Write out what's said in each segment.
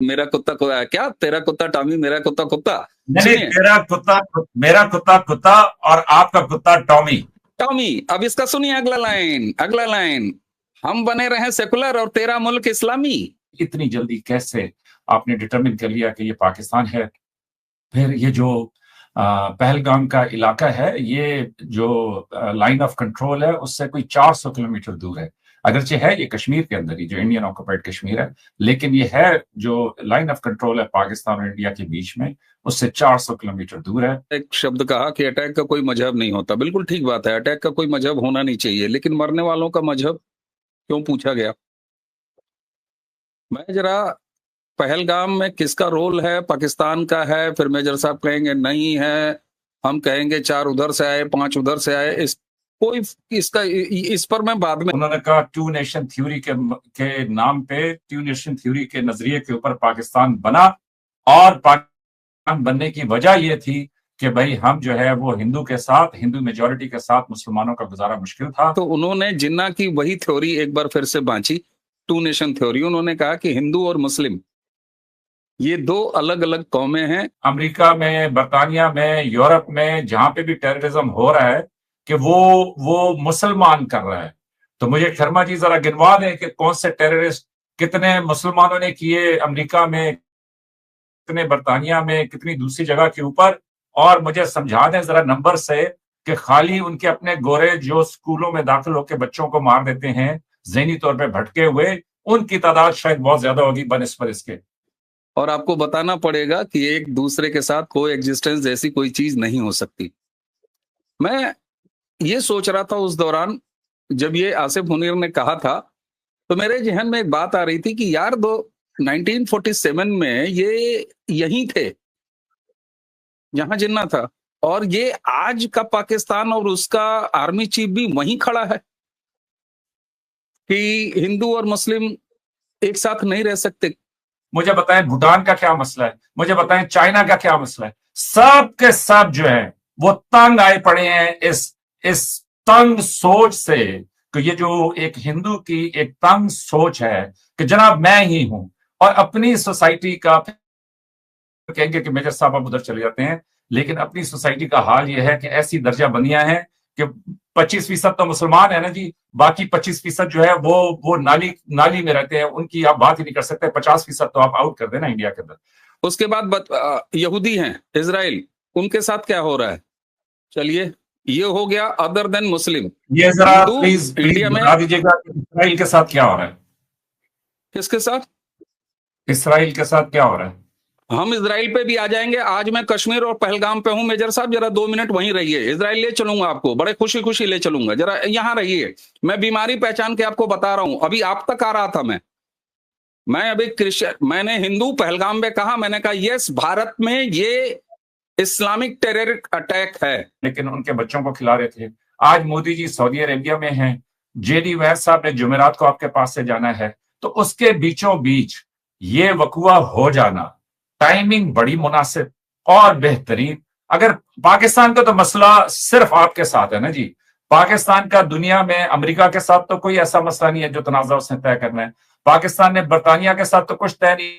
मेरा कुत्ता क्या, तेरा कुत्ता टॉमी, मेरा कुत्ता कुत्ता। नहीं, सुनिए, मेरा कुत्ता कुत्ता और आपका कुत्ता टॉमी। टॉमी, अब इसका सुनिए अगला लाइन, अगला लाइन। हम बने रहे सेकुलर और तेरा मुल्क इस्लामी। इतनी जल्दी कैसे आपने डिटरमिन कर लिया कि ये पाकिस्तान है? फिर ये जो पहलगाम का इलाका है, ये जो लाइन ऑफ कंट्रोल है उससे कोई 400 किलोमीटर दूर है। अगरचे है ये कश्मीर के अंदर ही, जो इंडियन ऑक्युपाइड कश्मीर है, लेकिन ये है जो लाइन ऑफ कंट्रोल है पाकिस्तान और इंडिया के बीच में, उससे 400 किलोमीटर दूर है। एक शब्द कहा कि अटैक का कोई मजहब नहीं होता। बिल्कुल ठीक बात है, अटैक का कोई मजहब होना नहीं चाहिए, लेकिन मरने वालों का मजहब क्यों पूछा गया? मैं जरा, पहलगाम में किसका रोल है? पाकिस्तान का है। फिर मेजर साहब कहेंगे नहीं है, हम कहेंगे 4 उधर से आए, 5 उधर से आए। कोई इसका इस पर मैं बाद में। उन्होंने कहा टू नेशन थ्योरी के नाम पे, टू नेशन थ्योरी के नजरिए के ऊपर पाकिस्तान बना, और पाकिस्तान बनने की वजह यह थी कि भाई हम जो है वो हिंदू के साथ, हिंदू मेजोरिटी के साथ मुसलमानों का गुजारा मुश्किल था। तो उन्होंने जिन्ना की वही थ्योरी एक बार फिर से बांची, टू नेशन थ्योरी। उन्होंने कहा कि हिंदू और मुस्लिम ये 2 अलग अलग कौमें हैं। अमेरिका में, बरतानिया में, यूरोप में जहां पे भी टेररिज्म हो रहा है कि वो मुसलमान कर रहा है। तो मुझे शर्मा जी जरा गिनवा दें कि कौन से टेररिस्ट कितने मुसलमानों ने किए अमेरिका में, कितने बरतानिया में, कितनी दूसरी जगह के ऊपर, और मुझे समझा दें जरा नंबर से कि खाली उनके अपने गोरे जो स्कूलों में दाखिल होकर बच्चों को मार देते हैं ज़हनी तौर पे भटके हुए, उनकी तादाद शायद बहुत ज्यादा होगी बनिस्बत इसके। और आपको बताना पड़ेगा कि एक दूसरे के साथ कोई एग्जिस्टेंस जैसी कोई चीज नहीं हो सकती। मैं ये सोच रहा था उस दौरान जब ये आसिफ मुनीर ने कहा था, तो मेरे जहन में एक बात आ रही थी कि यार 1947 में ये यहीं थे जहां जिन्ना था, और ये आज का पाकिस्तान और उसका आर्मी चीफ भी वहीं खड़ा है कि हिंदू और मुस्लिम एक साथ नहीं रह सकते। मुझे बताएं भूटान का क्या मसला है, मुझे बताएं चाइना का क्या मसला है। सब के सब जो है वो तंग आए पड़े हैं इस तंग सोच से, कि ये जो एक हिंदू की एक तंग सोच है कि जनाब मैं ही हूं, और अपनी सोसाइटी का, कहेंगे कि मेजर साहब आप उधर चले जाते हैं, लेकिन अपनी सोसाइटी का हाल यह है कि ऐसी दर्जा बंदियां हैं कि 25% तो मुसलमान है ना जी, बाकी 25% जो है वो नाली नाली में रहते हैं, उनकी आप बात ही नहीं कर सकते। 50% तो आप आउट कर देना इंडिया के अंदर। उसके बाद यहूदी हैं, इजराइल, उनके साथ क्या हो रहा है? चलिए, ये हो गया अदर देन मुस्लिम। ये जरा प्लीज इंडिया में बता दीजिएगा इसराइल के साथ क्या हो रहा है? किसके साथ? इसराइल के साथ क्या हो रहा है? हम इजराइल पे भी आ जाएंगे। आज मैं कश्मीर और पहलगाम पे हूं। मेजर साहब जरा 2 मिनट वहीं रहिए, इजराइल ले चलूंगा आपको, बड़े खुशी खुशी ले चलूंगा। जरा यहां रहिए, मैं बीमारी पहचान के आपको बता रहा हूं। अभी आप तक आ रहा था मैं अभी क्रिश्चियन, मैंने हिंदू पहलगाम में कहा, मैंने कहा यस, भारत में ये इस्लामिक टेरर अटैक है, लेकिन उनके बच्चों को खिला रहे थे। आज मोदी जी सऊदी अरेबिया में हैं, जेडी वैस साहब ने जुमेरात को आपके पास से जाना है, तो उसके बीचों बीच ये वकुआ हो जाना, टाइमिंग बड़ी मुनासिब और बेहतरीन। अगर पाकिस्तान का तो मसला सिर्फ आपके साथ है ना जी, पाकिस्तान का दुनिया में अमेरिका के साथ तो कोई ऐसा मसला नहीं है जो तनाजा उसने तय करना है। पाकिस्तान ने बरतानिया के साथ तो कुछ तय नहीं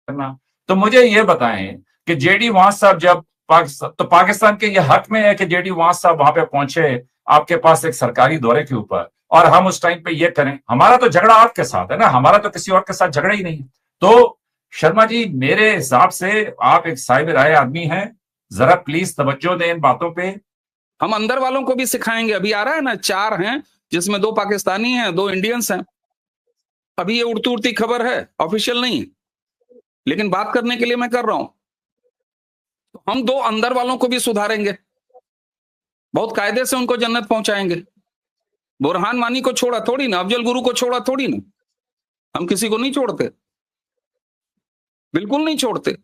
करना। तो मुझे ये बताएं कि जेडी वांस साहब जब पाकिस्तान के ये हक में है कि जेडी वांस साहब वहां पे पहुंचे आपके पास एक सरकारी दौरे के ऊपर, और हम उस टाइम पे ये करें। हमारा तो झगड़ा आपके साथ है ना, हमारा तो किसी और के साथ झगड़ा ही नहीं है। तो शर्मा जी, मेरे हिसाब से आप एक साहिब राय आदमी हैं, जरा प्लीज तवज्जो दें इन बातों पे। हम अंदर वालों को भी सिखाएंगे। अभी आ रहा है ना, 4 हैं जिसमें 2 पाकिस्तानी हैं, 2 इंडियंस हैं। अभी ये उड़ती उड़ती खबर है, ऑफिशियल नहीं, लेकिन बात करने के लिए मैं कर रहा हूं। तो हम 2 अंदर वालों को भी सुधारेंगे, बहुत कायदे से उनको जन्नत पहुंचाएंगे। बुरहान मानी को छोड़ा थोड़ी ना, अफजल गुरु को छोड़ा थोड़ी ना, हम किसी को नहीं छोड़ते, बिल्कुल नहीं छोड़ते।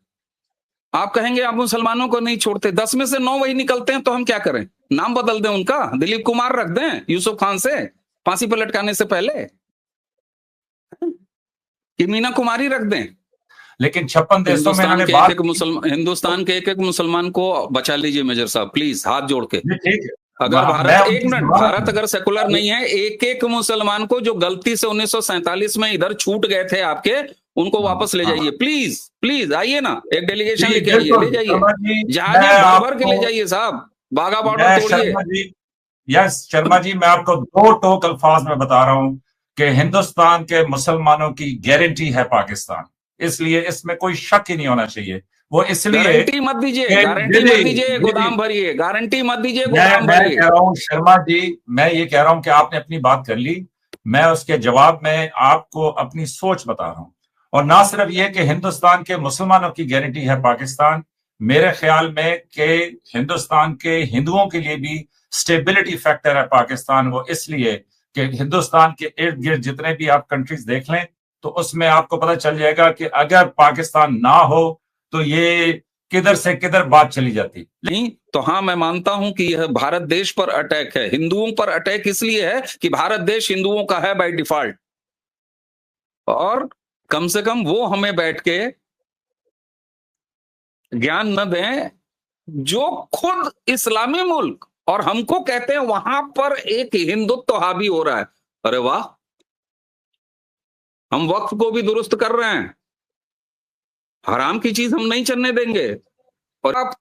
आप कहेंगे आप मुसलमानों को नहीं छोड़ते, 10 में से 9 वही निकलते हैं, तो हम क्या करें? नाम बदल दें उनका, दिलीप कुमार रख दें यूसुफ खान से फांसी पर लटकाने से पहले, कि मीना कुमारी रख दें। लेकिन 56 देशों में हिंदुस्तान के एक मुसलमान को बचा लीजिए मेजर साहब, प्लीज, हाथ जोड़ के। ठीक है, अगर भारत, एक मिनट, भारत अगर सेकुलर नहीं है, एक मुसलमान को जो गलती से 1947 में इधर छूट गए थे आपके, उनको वापस ले जाइए, प्लीज प्लीज आइए ना, एक डेलीगेशन जी लेके आइए, ले बिल्कुल जाइए, शर्मा जी, जहाज मैं भर भर के ले आपको जाइए साहब, बाघा बॉर्डर मैं तोड़िए। शर्मा जी यस शर्मा जी, मैं आपको दो टोक अल्फाज में बता रहा हूं कि हिंदुस्तान के मुसलमानों की गारंटी है पाकिस्तान, इसलिए इसमें कोई शक ही नहीं होना चाहिए। वो इसलिए गारंटी मत दीजिए, कि गारंटी मत दीजिए, गोदाम भरिए, गारंटी मत दीजिए, गोदाम मैं भरिए। कह रहा हूं शर्मा जी, मैं ये कह रहा हूं कि आपने अपनी बात कर ली, मैं उसके जवाब में आपको अपनी सोच बता रहा हूं। और ना सिर्फ ये कि हिंदुस्तान के मुसलमानों की गारंटी है पाकिस्तान, मेरे ख्याल में कि हिंदुस्तान के हिंदुओं के लिए भी स्टेबिलिटी फैक्टर है पाकिस्तान। वो इसलिए कि हिंदुस्तान के इर्द गिर्द जितने भी आप कंट्रीज देख लें, तो उसमें आपको पता चल जाएगा कि अगर पाकिस्तान ना हो तो ये किधर से किधर बात चली जाती। नहीं तो हाँ, मैं मानता हूं कि यह भारत देश पर अटैक है, हिंदुओं पर अटैक इसलिए है कि भारत देश हिंदुओं का है बाय डिफॉल्ट, और कम से कम वो हमें बैठ के ज्ञान न दें जो खुद इस्लामी मुल्क और हमको कहते हैं वहां पर एक हिंदुत्व हावी हो रहा है। अरे वाह, हम वक्फ को भी दुरुस्त कर रहे हैं, हराम की चीज हम नहीं चलने देंगे। और आप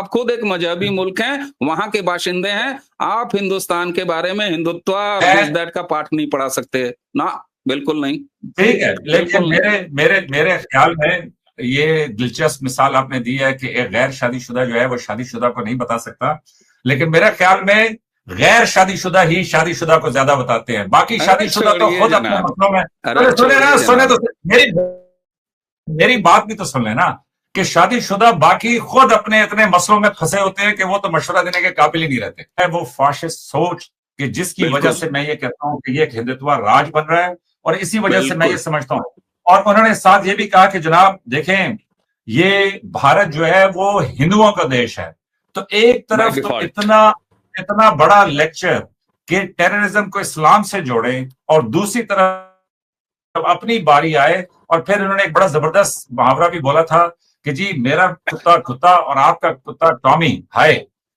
खुद एक मजहबी मुल्क हैं, वहां के बाशिंदे हैं, आप हिंदुस्तान के बारे में हिंदुत्व दिस दैट का पाठ नहीं पढ़ा सकते ना, बिल्कुल नहीं। ठीक है, लेकिन बिल्कुल नहीं। मेरे मेरे मेरे ख्याल में ये दिलचस्प मिसाल आपने दी है कि एक गैर शादीशुदा जो है वो शादीशुदा को नहीं बता सकता, लेकिन मेरे ख्याल में गैर शादीशुदा ही शादीशुदा को ज्यादा बताते हैं। बाकी अरे शादीशुदा तो छोड़िए खुद अपने जनाब, मसलों में अरे सुने ना, छोड़िए सुने जनाब। तो मेरी मेरी बात भी तो सुन लेना कि शादीशुदा बाकी खुद अपने इतने मसलों में फंसे होते हैं कि वो तो मशवरा देने के काबिल ही नहीं रहते। है वो फाशिस्ट सोच कि जिसकी वजह बिल्कुल से मैं ये कहता हूं कि ये एक हिंदुत्व राज बन रहा है, और इसी वजह से मैं ये बिल्कुल समझता हूं। और उन्होंने साथ ये भी कहा कि जनाब देखें, ये भारत जो है वो हिंदुओं का देश है। तो एक बाय तरफ तो डिफॉल्ट। इतना इतना बड़ा लेक्चर कि टेररिज्म को इस्लाम से जोड़े, और दूसरी तरफ जब अपनी बारी आए, और फिर उन्होंने एक बड़ा जबरदस्त मुहावरा भी बोला था कि जी मेरा कुत्ता कुत्ता और आपका कुत्ता टॉमी है।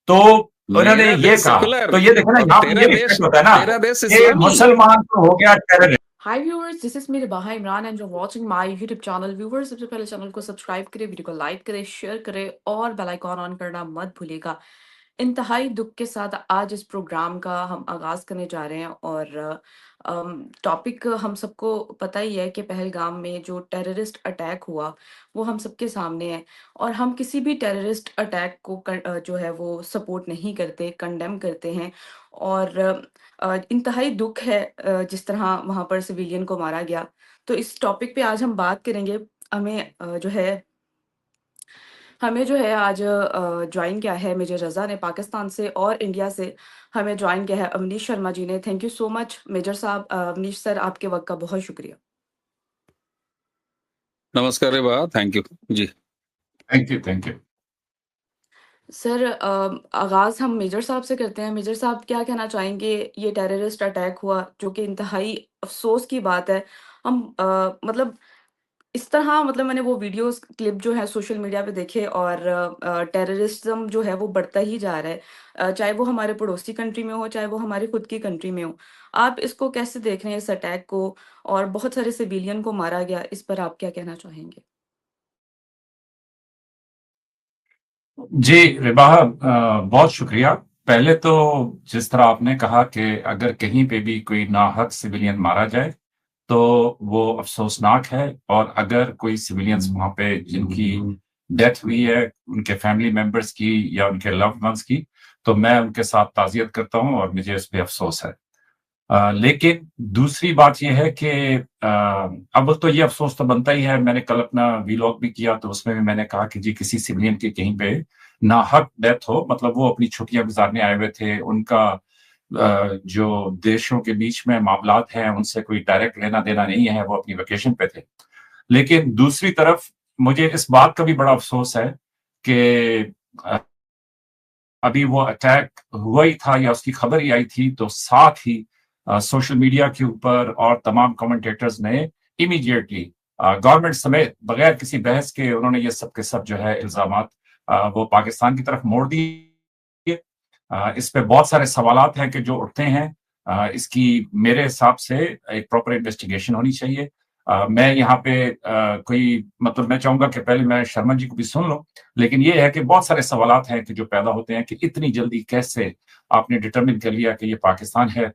तो उन्होंने मेरा ये देश कहा, सेकुलर तो ये देखो ना, और यहाँ पे ये भी फिट होता है ना तेरा देश कि इस्लामी। मुसलमान तो हो गया terrorist. Hi viewers, this is me Rebaha Imran and you're watching my YouTube channel. Viewers, सबसे पहले चैनल को सब्सक्राइब करें, वीडियो को लाइक करें, शेयर करें और बेल आइकॉन ऑन करना मत भूलिएगा। इंतहाई दुख के साथ आज इस प्रोग्राम का हम आगाज करने जा रहे हैं और टॉपिक हम सबको पता ही है कि पहलगाम में जो टेररिस्ट अटैक हुआ वो हम सबके सामने है, और हम किसी भी टेररिस्ट अटैक को जो है वो सपोर्ट नहीं करते, कंडेम करते हैं। और इंतहाई दुख है जिस तरह वहाँ पर सिविलियन को मारा गया। तो इस टॉपिक पे आज हम बात करेंगे। हमें जो है आज ज्वाइन किया है मेजर रज़ा ने पाकिस्तान से, और इंडिया से हमें ज्वाइन किया है अवनीश शर्मा जी ने। Thank you so much major साहब। अवनीश सर, आपके वक्त का बहुत शुक्रिया। नमस्कार रे बा, थैंक यू जी। Thank you, thank you. Sir आगाज़ हम मेजर साहब से करते हैं। मेजर साहब, क्या कहना चाहेंगे? ये टेररिस्ट अटैक हुआ जो कि इंतहाई अफसोस की बात है। हम मतलब इस तरह, मतलब मैंने वो वीडियोस क्लिप जो है सोशल मीडिया पे देखे, और टेररिज्म जो है वो बढ़ता ही जा रहा है, चाहे वो हमारे पड़ोसी कंट्री में हो, चाहे वो हमारी खुद की कंट्री में हो। आप इसको कैसे देख रहे हैं, इस अटैक को? और बहुत सारे सिविलियन को मारा गया, इस पर आप क्या कहना चाहेंगे? जी रिबाहा, बहुत शुक्रिया। पहले तो जिस तरह आपने कहा कि अगर कहीं पे भी कोई नाहक सिविलियन मारा जाए तो वो अफसोसनाक है, और अगर कोई सिविलियंस वहां पे जिनकी डेथ हुई है, उनके फैमिली मेंबर्स की या उनके लव्ड वंस की, तो मैं उनके साथ ताजियत करता हूं और मुझे इस पे अफसोस है। लेकिन दूसरी बात यह है कि अब तो ये अफसोस तो बनता ही है। मैंने कल अपना वीलॉग भी किया, तो उसमें भी मैंने कहा कि जी किसी सिविलियन की कहीं पे नाहक डेथ हो, मतलब वो अपनी छुट्टियां गुजारने आए हुए थे, उनका जो देशों के बीच में मामलात हैं उनसे कोई डायरेक्ट लेना देना नहीं है, वो अपनी वेकेशन पे थे। लेकिन दूसरी तरफ मुझे इस बात का भी बड़ा अफसोस है कि अभी वो अटैक हुआ ही था या उसकी खबर ही आई थी, तो साथ ही सोशल मीडिया के ऊपर और तमाम कमेंटेटर्स ने इमीडिएटली गवर्नमेंट समेत बगैर किसी बहस के उन्होंने ये सब के सब जो है इल्जामात वो पाकिस्तान की तरफ मोड़ दिए। इस पे बहुत सारे सवालात हैं कि जो उठते हैं। इसकी मेरे हिसाब से एक प्रॉपर इन्वेस्टिगेशन होनी चाहिए। मैं यहाँ पे कोई मतलब मैं चाहूंगा कि पहले मैं शर्मा जी को भी सुन लूं, लेकिन ये है कि बहुत सारे सवालात हैं कि जो पैदा होते हैं कि इतनी जल्दी कैसे आपने डिटरमिन कर लिया कि ये पाकिस्तान है।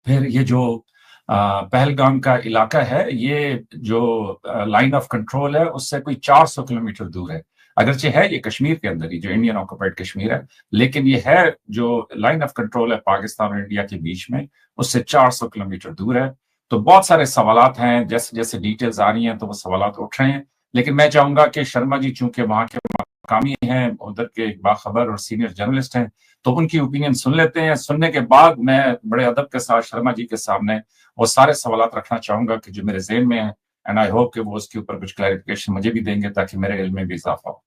फिर ये जो पहलगाम का इलाका है, ये जो लाइन ऑफ कंट्रोल है उससे कोई 400 किलोमीटर दूर है। अगरचे है ये कश्मीर के अंदर ही, जो इंडियन ऑक्युपाइड कश्मीर है, लेकिन ये है जो लाइन ऑफ कंट्रोल है पाकिस्तान और इंडिया के बीच में, उससे 400 किलोमीटर दूर है। तो बहुत सारे सवालात हैं, जैसे जैसे डिटेल्स आ रही हैं तो वो सवालात उठ रहे हैं। लेकिन मैं चाहूंगा कि शर्मा जी चूंकि वहां के मकामी हैं, उधर के बाखबर और सीनियर जर्नलिस्ट हैं, तो उनकी ओपिनियन सुन लेते हैं। सुनने के बाद मैं बड़े अदब के साथ शर्मा जी के सामने वो सारे सवालात रखना चाहूंगा कि जो मेरे ज़हन में है, एंड आई होप कि वो उसके ऊपर कुछ क्लैरिफिकेशन मुझे भी देंगे ताकि मेरे इल्म में भी इजाफा हो।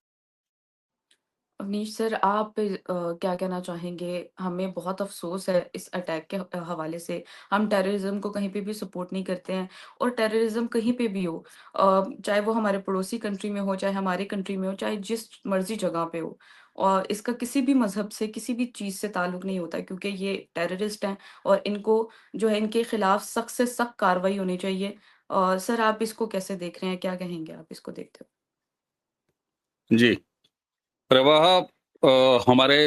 अवनीश सर, आप क्या कहना चाहेंगे? हमें बहुत अफ़सोस है इस अटैक के हवाले से। हम टेररिज़्म को कहीं पे भी सपोर्ट नहीं करते हैं, और टेररिज़्म कहीं पे भी हो, चाहे वो हमारे पड़ोसी कंट्री में हो, चाहे हमारी कंट्री में हो, चाहे जिस मर्ज़ी जगह पे हो। और इसका किसी भी मज़हब से, किसी भी चीज़ से ताल्लुक नहीं होता, क्योंकि ये टेररिस्ट हैं और इनको जो है इनके खिलाफ सख्त से सख्त कार्रवाई होनी चाहिए। सर, आप इसको कैसे देख रहे हैं? क्या कहेंगे आप इसको देखते जी, प्रवाह हमारे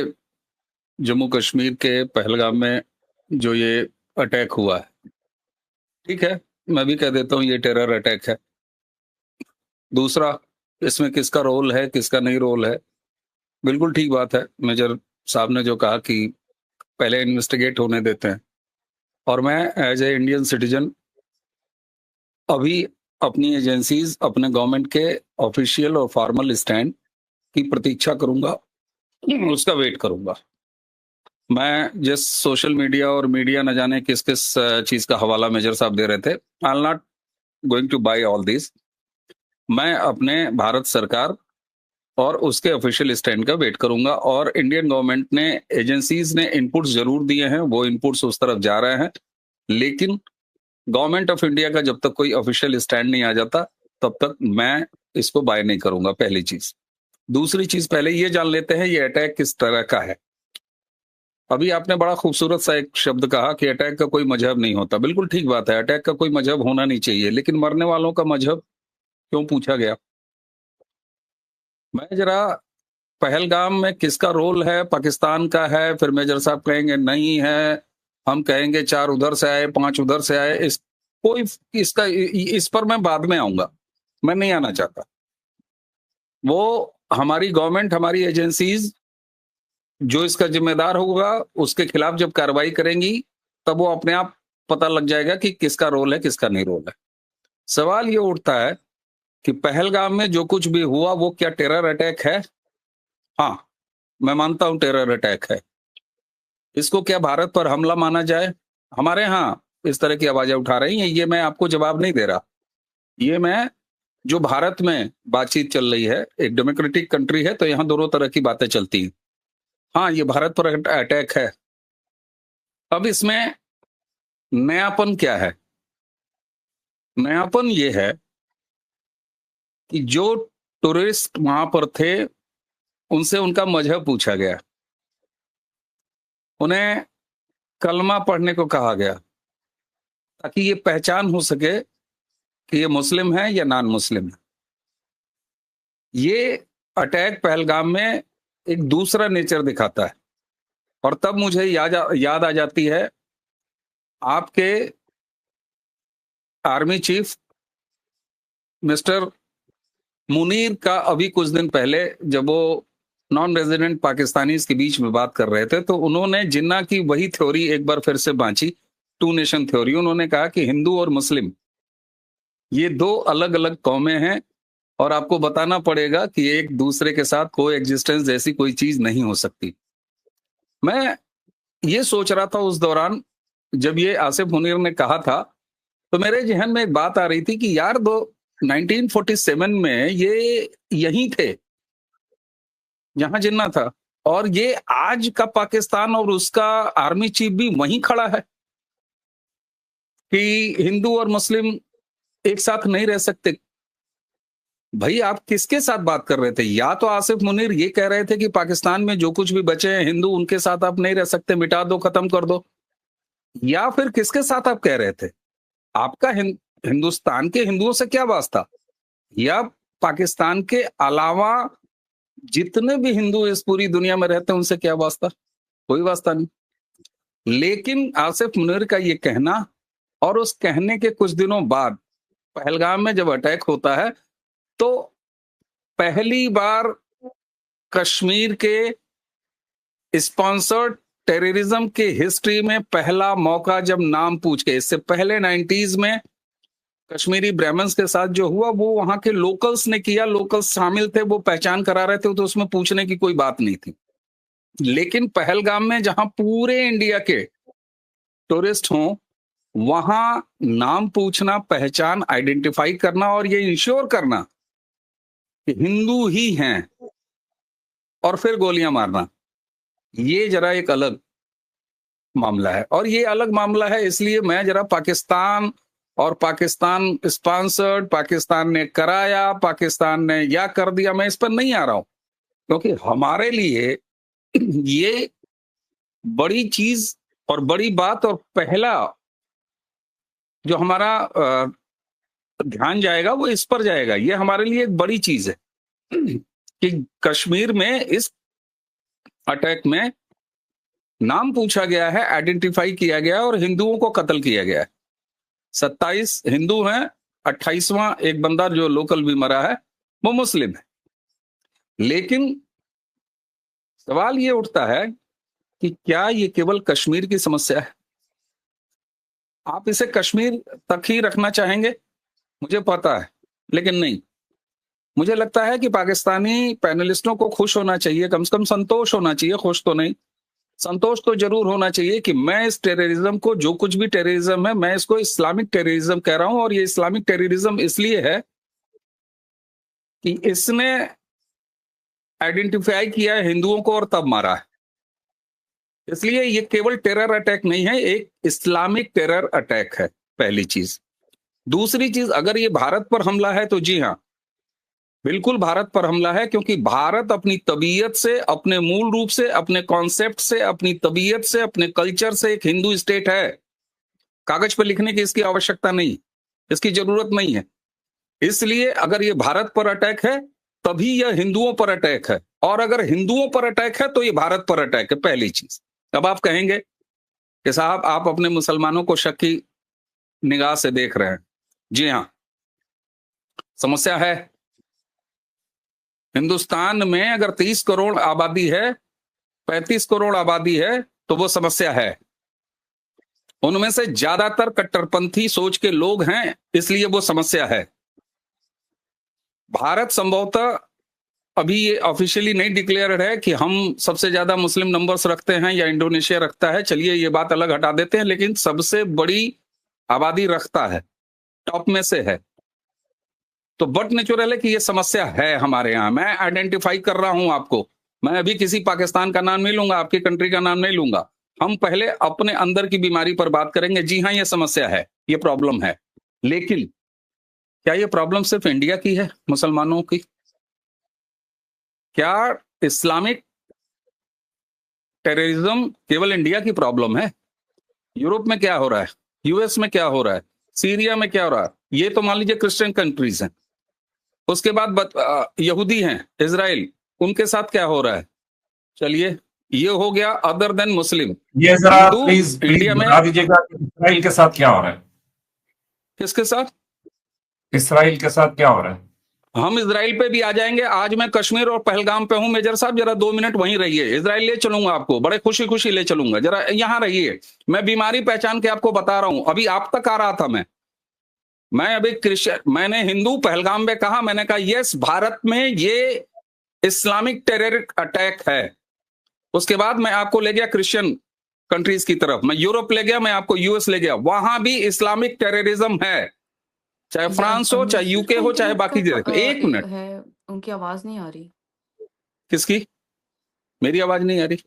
जम्मू कश्मीर के पहलगाम में जो ये अटैक हुआ है, ठीक है, मैं भी कह देता हूँ ये टेरर अटैक है। दूसरा, इसमें किसका रोल है, किसका नहीं रोल है, बिल्कुल ठीक बात है। मेजर साहब ने जो कहा कि पहले इन्वेस्टिगेट होने देते हैं, और मैं एज ए इंडियन सिटीजन अभी अपनी एजेंसीज, अपने गवर्नमेंट के ऑफिशियल और फॉर्मल स्टैंड की प्रतीक्षा करूंगा, उसका वेट करूंगा। मैं जिस सोशल मीडिया और मीडिया न जाने किस किस चीज का हवाला मेजर साहब दे रहे थे, I am not going to buy all this. मैं अपने भारत सरकार और उसके ऑफिशियल स्टैंड का वेट करूंगा, और इंडियन गवर्नमेंट ने, एजेंसीज ने इनपुट्स जरूर दिए हैं, वो इनपुट्स उस तरफ जा रहे हैं, लेकिन गवर्नमेंट ऑफ इंडिया का जब तक कोई ऑफिशियल स्टैंड नहीं आ जाता तब तक मैं इसको बाय नहीं करूंगा, पहली चीज। दूसरी चीज, पहले ये जान लेते हैं ये अटैक किस तरह का है। अभी आपने बड़ा खूबसूरत सा एक शब्द कहा कि अटैक का कोई मजहब नहीं होता। बिल्कुल ठीक बात है, अटैक का कोई मजहब होना नहीं चाहिए, लेकिन मरने वालों का मजहब क्यों पूछा गया? मैं जरा, पहलगाम में किसका रोल है? पाकिस्तान का है, फिर मेजर साहब कहेंगे नहीं है, हम कहेंगे 4 उधर से आए, 5 उधर से आए। इस कोई इसका इस पर मैं बाद में आऊंगा, मैं नहीं आना चाहता। वो हमारी गवर्नमेंट, हमारी एजेंसीज जो इसका जिम्मेदार होगा उसके खिलाफ जब कार्रवाई करेंगी, तब वो अपने आप पता लग जाएगा कि किसका रोल है, किसका नहीं रोल है। सवाल ये उठता है कि पहलगाम में जो कुछ भी हुआ वो क्या टेरर अटैक है? हाँ, मैं मानता हूं टेरर अटैक है। इसको क्या भारत पर हमला माना जाए? हमारे यहाँ इस तरह की आवाजें उठा रही हैं, ये मैं आपको जवाब नहीं दे रहा। ये मैं, जो भारत में बातचीत चल रही है, एक डेमोक्रेटिक कंट्री है तो यहाँ दोनों तरह की बातें चलती हैं। हाँ, ये भारत पर अटैक है। अब इसमें नयापन क्या है? नयापन ये है कि जो टूरिस्ट वहां पर थे उनसे उनका मजहब पूछा गया, उन्हें कलमा पढ़ने को कहा गया, ताकि ये पहचान हो सके कि ये मुस्लिम है या नॉन मुस्लिम है। ये अटैक पहलगाम में एक दूसरा नेचर दिखाता है। और तब मुझे याद आ जाती है आपके आर्मी चीफ मिस्टर मुनीर का, अभी कुछ दिन पहले जब वो नॉन रेजिडेंट पाकिस्तानीज के बीच में बात कर रहे थे, तो उन्होंने जिन्ना की वही थ्योरी एक बार फिर से बांची, 2 नेशन थ्योरी। उन्होंने कहा कि हिंदू और मुस्लिम ये 2 अलग अलग कौमें हैं, और आपको बताना पड़ेगा कि एक दूसरे के साथ को एग्जिस्टेंस जैसी कोई चीज नहीं हो सकती। मैं ये सोच रहा था उस दौरान जब ये आसिफ मुनीर ने कहा था, तो मेरे जहन में एक बात आ रही थी कि यार 1947 में ये यहीं थे जहां जिन्ना था, और ये आज का पाकिस्तान और उसका आर्मी चीफ भी वहीं खड़ा है कि हिंदू और मुस्लिम एक साथ नहीं रह सकते। भाई, आप किसके साथ बात कर रहे थे? या तो आसिफ मुनीर ये कह रहे थे कि पाकिस्तान में जो कुछ भी बचे हैं हिंदू, उनके साथ आप नहीं रह सकते, मिटा दो, खत्म कर दो, या फिर किसके साथ आप कह रहे थे? आपका हिंदुस्तान के हिंदुओं से क्या वास्ता, या पाकिस्तान के अलावा जितने भी हिंदू इस पूरी दुनिया में रहते हैं उनसे क्या वास्ता? कोई वास्ता नहीं। लेकिन आसिफ मुनीर का ये कहना और उस कहने के कुछ दिनों बाद पहलगाम में जब अटैक होता है तो पहली बार कश्मीर के स्पॉन्सर्ड टेररिज्म के हिस्ट्री में पहला मौका जब नाम पूछ के, इससे पहले 90s में कश्मीरी ब्राह्मण्स के साथ जो हुआ वो वहां के लोकल्स ने किया, लोकल्स शामिल थे, वो पहचान करा रहे थे, तो उसमें पूछने की कोई बात नहीं थी। लेकिन पहलगाम में जहां पूरे इंडिया के टूरिस्ट हों, वहां नाम पूछना, पहचान आइडेंटिफाई करना और ये इंश्योर करना कि हिंदू ही हैं और फिर गोलियां मारना, ये जरा एक अलग मामला है। और ये अलग मामला है इसलिए मैं जरा पाकिस्तान और पाकिस्तान स्पॉन्सर्ड, पाकिस्तान ने कराया, पाकिस्तान ने या कर दिया, मैं इस पर नहीं आ रहा हूं, क्योंकि हमारे लिए ये बड़ी चीज और बड़ी बात और पहला जो हमारा ध्यान जाएगा वो इस पर जाएगा। ये हमारे लिए एक बड़ी चीज है कि कश्मीर में इस अटैक में नाम पूछा गया है, आइडेंटिफाई किया गया है और हिंदुओं को कत्ल किया गया है। 27 हिंदू हैं, 28वां एक बंदा जो लोकल भी मरा है वो मुस्लिम है। लेकिन सवाल ये उठता है कि क्या ये केवल कश्मीर की समस्या है? आप इसे कश्मीर तक ही रखना चाहेंगे, मुझे पता है, लेकिन नहीं। मुझे लगता है कि पाकिस्तानी पैनलिस्टों को खुश होना चाहिए, कम से कम संतोष होना चाहिए, खुश तो नहीं, संतोष तो जरूर होना चाहिए कि मैं इस टेररिज्म को, जो कुछ भी टेररिज्म है, मैं इसको इस्लामिक टेररिज्म कह रहा हूं। और ये इस्लामिक टेररिज्म इसलिए है कि इसने आइडेंटिफाई किया है हिंदुओं को और तब मारा है। इसलिए ये केवल टेरर अटैक नहीं है, एक इस्लामिक टेरर अटैक है, पहली चीज। दूसरी चीज, अगर ये भारत पर हमला है तो जी हाँ, बिल्कुल भारत पर हमला है, क्योंकि भारत अपनी तबीयत से, अपने मूल रूप से, अपने कॉन्सेप्ट से, अपनी तबीयत से, अपने कल्चर से एक हिंदू स्टेट है। कागज पर लिखने की इसकी आवश्यकता नहीं, इसकी जरूरत नहीं है। इसलिए अगर ये भारत पर अटैक है तभी यह हिंदुओं पर अटैक है, और अगर हिंदुओं पर अटैक है तो ये भारत पर अटैक है, पहली चीज। अब आप कहेंगे कि साहब आप अपने मुसलमानों को शक की निगाह से देख रहे हैं। जी हाँ, समस्या है। हिंदुस्तान में अगर 30 करोड़ आबादी है, 35 करोड़ आबादी है, तो वो समस्या है। उनमें से ज्यादातर कट्टरपंथी सोच के लोग हैं, इसलिए वो समस्या है। भारत संभवतः अभी ये ऑफिशियली नहीं डिक्लेयर्ड है कि हम सबसे ज्यादा मुस्लिम नंबर्स रखते हैं या इंडोनेशिया रखता है, चलिए ये बात अलग हटा देते हैं, लेकिन सबसे बड़ी आबादी रखता है, टॉप में से है। तो बट नेचुरल है कि ये समस्या है हमारे यहाँ। मैं आइडेंटिफाई कर रहा हूं आपको, मैं अभी किसी पाकिस्तान का नाम नहीं लूंगा, आपकी कंट्री का नाम नहीं लूंगा, हम पहले अपने अंदर की बीमारी पर बात करेंगे। जी हाँ, ये समस्या है, ये प्रॉब्लम है, लेकिन क्या ये प्रॉब्लम सिर्फ इंडिया की है, मुसलमानों की? क्या इस्लामिक टेररिज्म केवल इंडिया की प्रॉब्लम है? यूरोप में क्या हो रहा है, यूएस में क्या हो रहा है, सीरिया में क्या हो रहा है, ये तो मान लीजिए क्रिश्चियन कंट्रीज हैं। उसके बाद यहूदी हैं, इजराइल, उनके साथ क्या हो रहा है? चलिए, ये हो गया अदर देन मुस्लिम। ये जरा हिंदू प्लीज इंडिया में बता दीजिएगा कि इसराइल के साथ क्या हो रहा है? किसके साथ? इसराइल के साथ क्या हो रहा है? हम इजराइल पे भी आ जाएंगे। आज मैं कश्मीर और पहलगाम पे हूं। मेजर साहब जरा 2 मिनट वहीं रहिए, इजराइल ले चलूंगा आपको, बड़े खुशी खुशी ले चलूंगा, जरा यहां रहिए। मैं बीमारी पहचान के आपको बता रहा हूं, अभी आप तक आ रहा था मैं अभी क्रिश्चियन, मैंने हिंदू पहलगाम में कहा, मैंने कहा यस, भारत में ये इस्लामिक टेरर अटैक है। उसके बाद मैं आपको ले गया क्रिश्चियन कंट्रीज की तरफ, मैं यूरोप ले गया, मैं आपको यूएस ले गया, वहां भी इस्लामिक टेररिज्म है, चाहे फ्रांस हो, चाहे यूके हो, चाहे बाकी जगह। एक मिनट है, उनकी आवाज नहीं आ रही। किसकी? मेरी आवाज नहीं आ रही?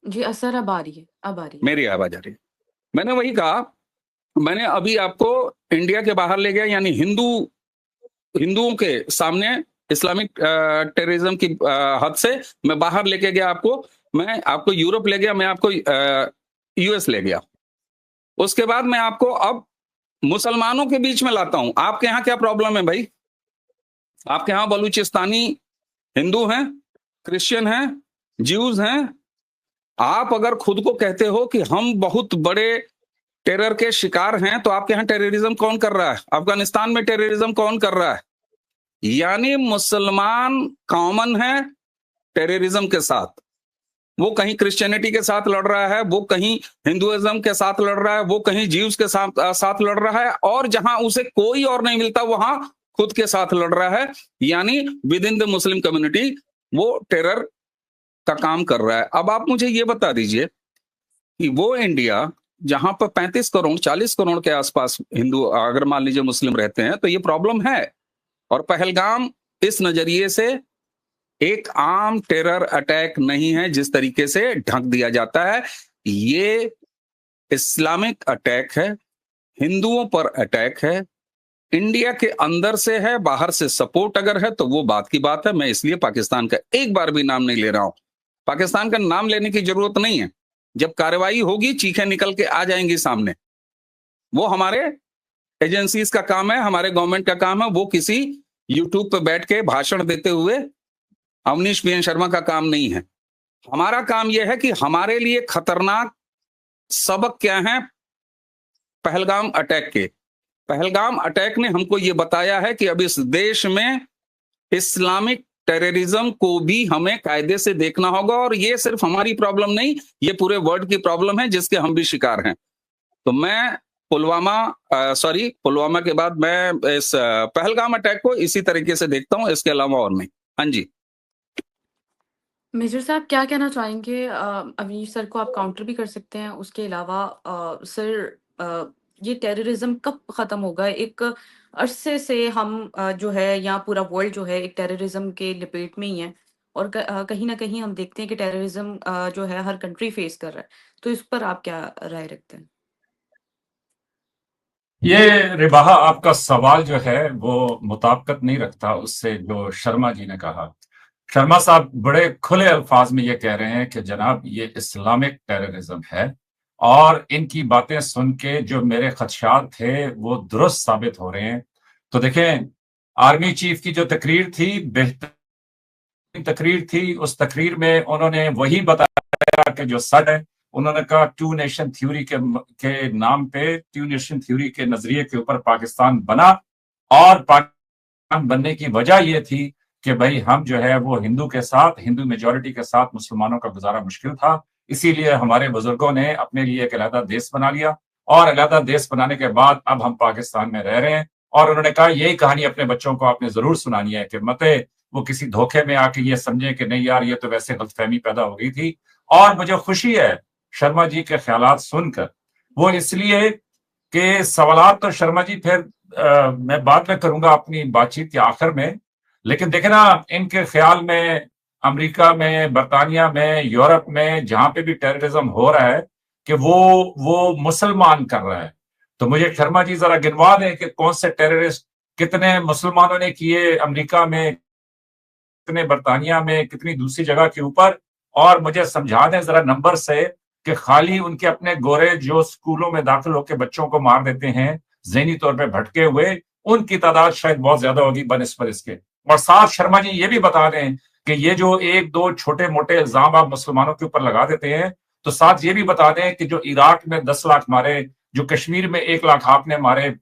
जी असर अब आ रही है, अब आ रही है। मेरी आवाज आ रही है। मैंने वही कहा, मैंने अभी आपको इंडिया के बाहर ले गया, यानी हिंदुओं के सामने इस्लामिक टेररिज्म की हद से मैं बाहर लेके गया आपको। मैं आपको यूरोप ले गया, मैं आपको यूएस ले गया। उसके बाद मैं आपको अब मुसलमानों के बीच में लाता हूं। आपके यहाँ क्या प्रॉब्लम है भाई? आपके यहाँ बलूचिस्तानी हिंदू हैं, क्रिश्चियन हैं, ज्यूज हैं। आप अगर खुद को कहते हो कि हम बहुत बड़े टेरर के शिकार हैं, तो आपके यहाँ टेररिज्म कौन कर रहा है? अफगानिस्तान में टेररिज्म कौन कर रहा है? यानी मुसलमान कॉमन है टेररिज्म के साथ। वो कहीं क्रिश्चियनिटी के साथ लड़ रहा है, वो कहीं हिंदुइज्म के साथ लड़ रहा है, वो कहीं जीव्स के साथ लड़ रहा है, और जहां उसे कोई और नहीं मिलता वहां खुद के साथ लड़ रहा है। यानी with in the Muslim community वो टेरर का काम कर रहा है। अब आप मुझे ये बता दीजिए कि वो इंडिया जहां पर 35 करोड़ 40 करोड़ के आसपास हिंदू, अगर मान लीजिए मुस्लिम रहते हैं, तो ये प्रॉब्लम है। और पहलगाम इस नजरिए से एक आम टेरर अटैक नहीं है जिस तरीके से ढक दिया जाता है। ये इस्लामिक अटैक है, हिंदुओं पर अटैक है, इंडिया के अंदर से है, बाहर से सपोर्ट अगर है तो वो बात की बात है। मैं इसलिए पाकिस्तान का एक बार भी नाम नहीं ले रहा हूं। पाकिस्तान का नाम लेने की जरूरत नहीं है। जब कार्रवाई होगी चीखें निकल के आ जाएंगी सामने। वो हमारे एजेंसीज का काम है, हमारे गवर्नमेंट का काम है। वो किसी यूट्यूब पे बैठ के भाषण देते हुए अवनीश पीएन शर्मा का काम नहीं है। हमारा काम यह है कि हमारे लिए खतरनाक सबक क्या है पहलगाम अटैक के। पहलगाम अटैक ने हमको यह बताया है कि अब इस देश में इस्लामिक टेररिज्म को भी हमें कायदे से देखना होगा। और ये सिर्फ हमारी प्रॉब्लम नहीं, ये पूरे वर्ल्ड की प्रॉब्लम है जिसके हम भी शिकार हैं। तो मैं पुलवामा के बाद मैं इस पहलगाम अटैक को इसी तरीके से देखता हूं, इसके अलावा और नहीं। हाँ जी। मेजर साहब क्या कहना चाहेंगे? अवनीश सर को आप काउंटर भी कर सकते हैं। उसके अलावा सर, ये टेररिज्म कब खत्म होगा? एक अरसे से हम जो है यहाँ पूरा वर्ल्ड जो है एक टेररिज्म के लपेट में ही है, और कहीं ना कहीं हम देखते हैं कि टेररिज्म जो है हर कंट्री फेस कर रहा है। तो इस पर आप क्या राय रखते हैं? ये रिबाहा आपका सवाल जो है वो मुताबिकत नहीं रखता उससे जो शर्मा जी ने कहा। शर्मा साहब बड़े खुले अल्फाज में ये कह रहे हैं कि जनाब ये इस्लामिक टेररिज्म है, और इनकी बातें सुन के जो मेरे खदशात थे वो दुरुस्त साबित हो रहे हैं। तो देखें, आर्मी चीफ की जो तकरीर थी, बेहतरीन तकरीर थी। उस तकरीर में उन्होंने वही बताया कि जो सच है। उन्होंने कहा टू नेशन थ्योरी के नाम पे, टू नेशन थ्योरी के नजरिए के ऊपर पाकिस्तान बना, और पाकिस्तान बनने की वजह यह थी कि भाई हम जो है वो हिंदू के साथ, हिंदू मेजॉरिटी के साथ मुसलमानों का गुजारा मुश्किल था। इसीलिए हमारे बुजुर्गों ने अपने लिए एक अलहदा देश बना लिया, और अलहदा देश बनाने के बाद अब हम पाकिस्तान में रह रहे हैं। और उन्होंने कहा यही कहानी अपने बच्चों को आपने जरूर सुनानी है कि मते वो किसी धोखे में आके ये समझे कि नहीं यार ये तो वैसे गलतफहमी पैदा हो गई थी। और मुझे खुशी है शर्मा जी के ख्यालात सुनकर, वो इसलिए कि सवालात तो शर्मा जी फिर मैं बाद में करूंगा अपनी बातचीत के आखिर में। लेकिन देखे ना, इनके ख्याल में अमेरिका में, बरतानिया में, यूरोप में जहां पे भी टेररिज्म हो रहा है कि वो मुसलमान कर रहा है। तो मुझे शर्मा जी जरा गिनवा दें कि कौन से टेररिस्ट कितने मुसलमानों ने किए अमेरिका में, कितने बरतानिया में, कितनी दूसरी जगह के ऊपर। और मुझे समझा दें जरा नंबर से कि खाली उनके अपने गोरे जो स्कूलों में दाखिल होकर बच्चों को मार देते हैं ज़हनी तौर पे भटके हुए, उनकी तादाद शायद बहुत ज्यादा होगी बनस्पत इसके। और साथ शर्मा जी ये भी बता दें कि ये जो एक दो छोटे मोटे इल्जाम आप मुसलमानों के ऊपर लगा देते हैं, तो साथ ये भी बता दें कि जो इराक में 10 लाख मारे, जो कश्मीर में 1 लाख आपने मारे,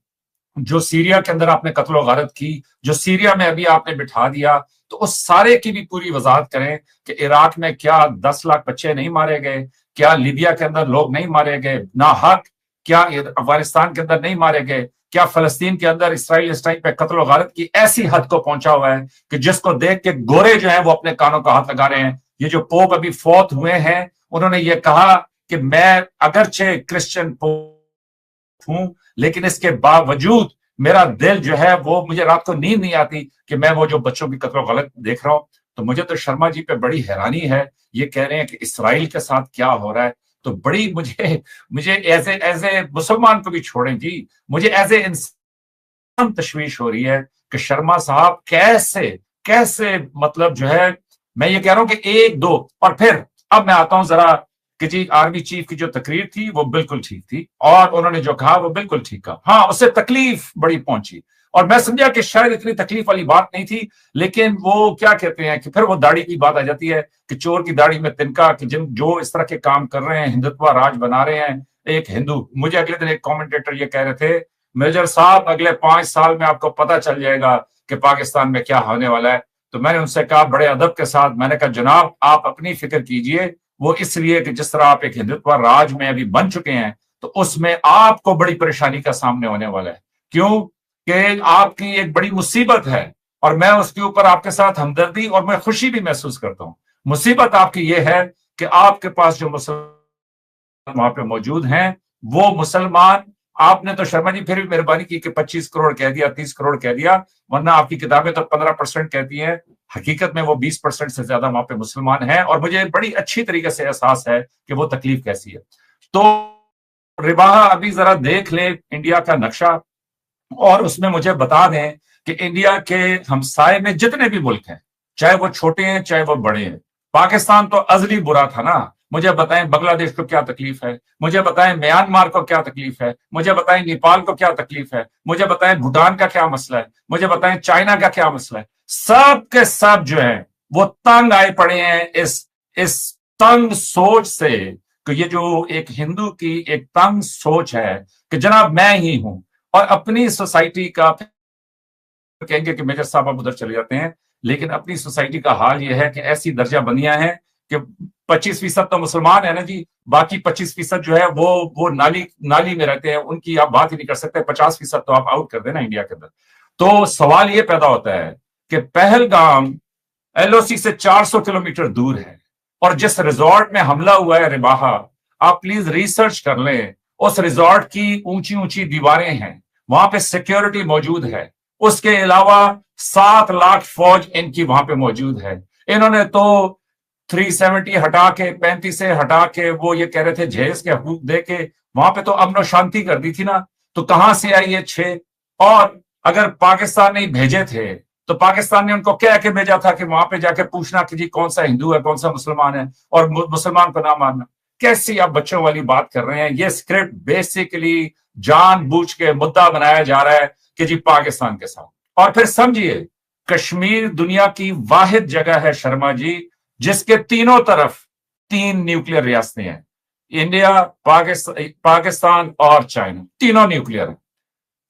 जो सीरिया के अंदर आपने कत्लो गारत की, जो सीरिया में अभी आपने बिठा दिया, तो उस सारे की भी पूरी वजाहत करें कि इराक में क्या 10 लाख बच्चे नहीं मारे गए? क्या लीबिया के अंदर लोग नहीं मारे गए ना हक? क्या अफगानिस्तान के अंदर नहीं मारे गए? क्या फलस्तीन के अंदर इसराइल इस टाइम पे कत्लो गारत की ऐसी हद को पहुंचा हुआ है कि जिसको देख के गोरे जो है वो अपने कानों का हाथ लगा रहे हैं। ये जो पोप अभी फौत हुए हैं, उन्होंने ये कहा कि मैं अगरचे क्रिश्चियन पोप हूं, लेकिन इसके बावजूद मेरा दिल जो है वो, मुझे रात को नींद नहीं आती कि मैं वो जो बच्चों की कत्लो गलत देख रहा हूं। तो मुझे तो शर्मा जी पे बड़ी हैरानी है। ये कह रहे हैं कि इसराइल के साथ क्या हो रहा है। तो बड़ी मुझे एज ए मुसलमान को भी छोड़ें जी, मुझे एज ए इंसान तशवीश हो रही है कि शर्मा साहब कैसे मतलब जो है, मैं ये कह रहा हूं कि एक दो। और फिर अब मैं आता हूं जरा कि जी आर्मी चीफ की जो तकरीर थी वो बिल्कुल ठीक थी और उन्होंने जो कहा वो बिल्कुल ठीक कहा। हाँ, उससे तकलीफ बड़ी पहुंची और मैं समझा कि शायद इतनी तकलीफ वाली बात नहीं थी, लेकिन वो क्या कहते हैं कि फिर वो दाढ़ी की बात आ जाती है कि चोर की दाढ़ी में तिनका, कि जिन जो इस तरह के काम कर रहे हैं, हिंदुत्व राज बना रहे हैं एक हिंदू। मुझे अगले दिन एक कमेंटेटर ये कह रहे थे, मेजर साहब अगले 5 साल में आपको पता चल जाएगा कि पाकिस्तान में क्या होने वाला है। तो मैंने उनसे कहा बड़े अदब के साथ, मैंने कहा जनाब आप अपनी फिक्र कीजिए, वो इसलिए कि जिस तरह आप एक हिंदुत्व राज में अभी बन चुके हैं तो उसमें आपको बड़ी परेशानी का सामने होने वाला है। क्यों कि आपकी एक बड़ी मुसीबत है और मैं उसके ऊपर आपके साथ हमदर्दी और मैं खुशी भी महसूस करता हूं। मुसीबत आपकी ये है कि आपके पास जो मुसलमान वहां पे मौजूद हैं वो मुसलमान, आपने तो शर्मा जी फिर भी मेहरबानी की कि 25 करोड़ कह दिया, 30 करोड़ कह दिया, वरना आपकी किताबें तो 15% कहती हैं, हकीकत में वो 20% से ज्यादा वहां पे मुसलमान हैं और मुझे बड़ी अच्छी तरीके से एहसास है कि वो तकलीफ कैसी है। तो रिबाहा अभी जरा देख ले इंडिया का नक्शा और उसमें मुझे बता दें कि इंडिया के हमसाए में जितने भी मुल्क हैं, चाहे वो छोटे हैं चाहे वो बड़े हैं, पाकिस्तान तो अजली बुरा था ना, मुझे बताएं बांग्लादेश को क्या तकलीफ है, मुझे बताएं म्यांमार को क्या तकलीफ है, मुझे बताएं नेपाल को क्या तकलीफ है, मुझे बताएं भूटान का क्या मसला है, मुझे बताएं चाइना का क्या मसला है। सब के सब जो है वो तंग आए पड़े हैं इस तंग सोच से कि ये जो एक हिंदू की एक तंग सोच है कि जनाब मैं ही हूं और अपनी सोसाइटी का, कहेंगे कि मेजर साहब आप उधर चले जाते हैं, लेकिन अपनी सोसाइटी का हाल यह है कि ऐसी दर्जा बनियां हैं कि 25% तो मुसलमान है ना जी, बाकी 25% जो है वो नाली में रहते हैं, उनकी आप बात ही नहीं कर सकते। 50% तो आप आउट कर देना इंडिया के अंदर। तो सवाल ये पैदा होता है कि पहलगाम एलओसी से 400 किलोमीटर दूर है और जिस रिजॉर्ट में हमला हुआ है रिबाहा, आप प्लीज रिसर्च कर लें, उस रिजॉर्ट की ऊंची ऊंची दीवारें हैं, वहां पे सिक्योरिटी मौजूद है, उसके अलावा 7 लाख फौज इनकी वहां पे मौजूद है। इन्होंने तो 370 हटा के 35 से हटा के वो ये कह रहे थे जहेज के हकूक दे के वहां पे तो अमन शांति कर दी थी ना, तो कहां से आई ये 6? और अगर पाकिस्तान ने भेजे थे तो पाकिस्तान ने उनको कह के भेजा था कि वहां पे जाके पूछना कि जी कौन सा हिंदू है कौन सा मुसलमान है और मुसलमान को ना मारना। कैसी आप बच्चों वाली बात कर रहे हैं? ये स्क्रिप्ट बेसिकली जानबूझ के मुद्दा बनाया जा रहा है कि जी पाकिस्तान के साथ। और फिर समझिए कश्मीर दुनिया की वाहिद जगह है शर्मा जी जिसके तीनों तरफ 3 न्यूक्लियर रियासतें हैं, इंडिया, पाकिस्तान और चाइना, तीनों न्यूक्लियर है।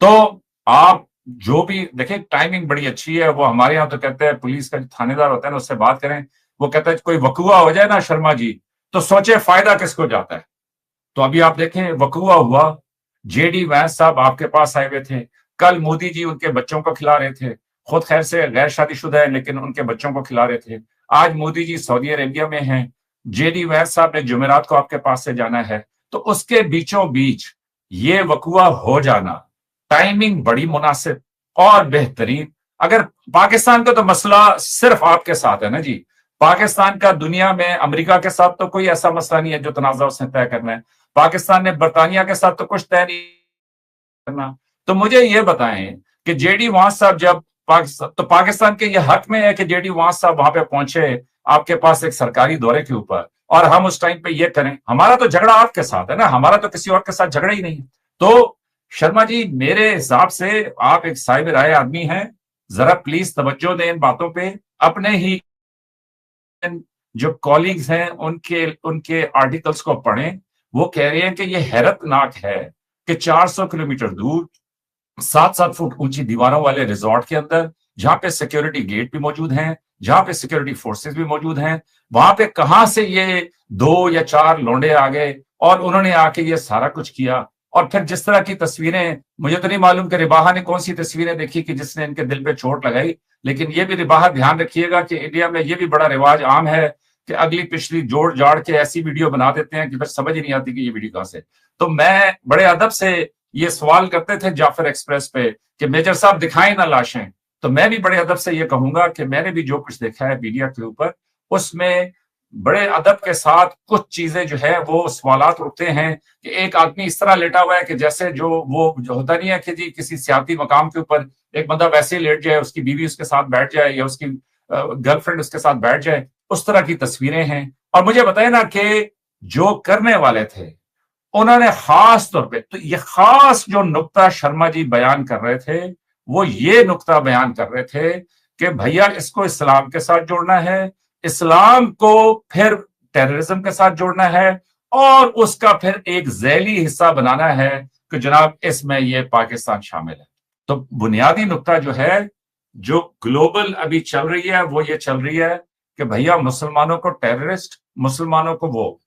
तो आप जो भी देखें, टाइमिंग बड़ी अच्छी है। वो हमारे यहाँ तो कहते हैं पुलिस का जो थानेदार होता है ना उससे बात करें, वो कहता है कोई वकुआ हो जाए ना शर्मा जी तो सोचे फायदा किसको जाता है। तो अभी आप देखें वकुआ हुआ, जेडी वैंस साहब आपके पास आए हुए थे, कल मोदी जी उनके बच्चों को खिला रहे थे, खुद खैर से गैर शादीशुदा है लेकिन उनके बच्चों को खिला रहे थे। आज मोदी जी सऊदी अरेबिया में हैं, जेडी वैंस साहब ने जुमेरात को आपके पास से जाना है, तो उसके बीचों बीच ये वकुआ हो जाना, टाइमिंग बड़ी मुनासिब और बेहतरीन। अगर पाकिस्तान का तो मसला सिर्फ आपके साथ है ना जी, पाकिस्तान का दुनिया में अमेरिका के साथ तो कोई ऐसा मसला नहीं है जो तनाजा उसने तय करना है, पाकिस्तान ने बरतानिया के साथ तो कुछ तय नहीं करना। तो मुझे ये बताएं कि जेडी वांस साहब जब पाकिस्तान के ये हक में है कि जेडी वांस साहब वहां पे पहुंचे आपके पास एक सरकारी दौरे के ऊपर और हम उस टाइम पे ये करें, हमारा तो झगड़ा आपके साथ है ना, हमारा तो किसी और के साथ झगड़ा ही नहीं है। तो शर्मा जी मेरे हिसाब से आप एक साहिब राय आदमी हैं, जरा प्लीज तवज्जो दें इन बातों पे। अपने ही जो कॉलीग्स हैं उनके आर्टिकल्स को पढ़ें, वो कह रहे हैं कि ये हैरतनाक है कि 400 किलोमीटर दूर 7-7 फुट ऊंची दीवारों वाले रिजॉर्ट के अंदर, जहां पे सिक्योरिटी गेट भी मौजूद हैं, जहां पे सिक्योरिटी फोर्सेस भी मौजूद हैं, वहां पे कहां से ये 2 या 4 लौंडे आ गए और उन्होंने आके ये सारा कुछ किया। और फिर जिस तरह की तस्वीरें, मुझे तो नहीं मालूम कि रिबाहा ने कौन सी तस्वीरें देखी कि जिसने इनके दिल पे चोट लगाई, लेकिन ये भी रिबाहा ध्यान रखिएगा कि इंडिया में ये भी बड़ा रिवाज आम है कि अगली पिछली जोड़ जाड़ के ऐसी वीडियो बना देते हैं कि फिर समझ ही नहीं आती कि ये वीडियो कहां से। तो मैं बड़े अदब से ये सवाल करते थे जाफर एक्सप्रेस पे कि मेजर साहब दिखाएं ना लाशें, तो मैं भी बड़े अदब से ये कहूंगा कि मैंने भी जो कुछ देखा है मीडिया के ऊपर, उसमें बड़े अदब के साथ कुछ चीजें जो है वो सवालात उठते हैं कि एक आदमी इस तरह लेटा हुआ है कि जैसे जो होता नहीं है कि जी किसी सियासी मकाम के ऊपर एक बंदा वैसे ही लेट जाए, उसकी बीवी उसके साथ बैठ जाए या उसकी गर्लफ्रेंड उसके साथ बैठ जाए, उस तरह की तस्वीरें हैं। और मुझे बताए ना कि जो करने वाले थे उन्होंने खास तौर पे, तो ये खास जो नुक्ता शर्मा जी बयान कर रहे थे वो ये नुक्ता बयान कर रहे थे कि भैया इसको इस्लाम के साथ जोड़ना है, इस्लाम को फिर टेररिज्म के साथ जोड़ना है और उसका फिर एक झैली हिस्सा बनाना है कि जनाब इसमें ये पाकिस्तान शामिल है। तो बुनियादी नुक्ता जो है, जो ग्लोबल अभी चल रही है वो ये चल रही है कि भैया मुसलमानों को टेररिस्ट, मुसलमानों को वो,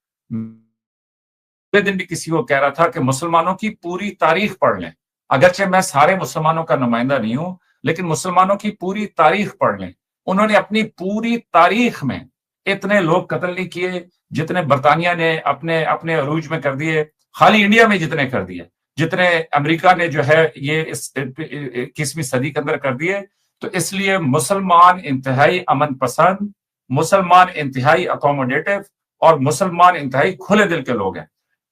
दिन भी किसी को कह रहा था कि मुसलमानों की पूरी तारीख पढ़ लें, अगरचे मैं सारे मुसलमानों का नुमाइंदा नहीं हूं, लेकिन मुसलमानों की पूरी तारीख पढ़ लें। उन्होंने अपनी पूरी तारीख में इतने लोग कत्ल नहीं किए जितने बरतानिया ने अपने अपने अरूज में कर दिए, खाली इंडिया में जितने कर दिए, जितने अमेरिका ने जो है ये इस 21वीं सदी के अंदर कर दिए। तो इसलिए मुसलमान इंतहाई अमन पसंद, मुसलमान इंतहाई अकोमोडेटिव और मुसलमान इंतहाई खुले दिल के लोग हैं।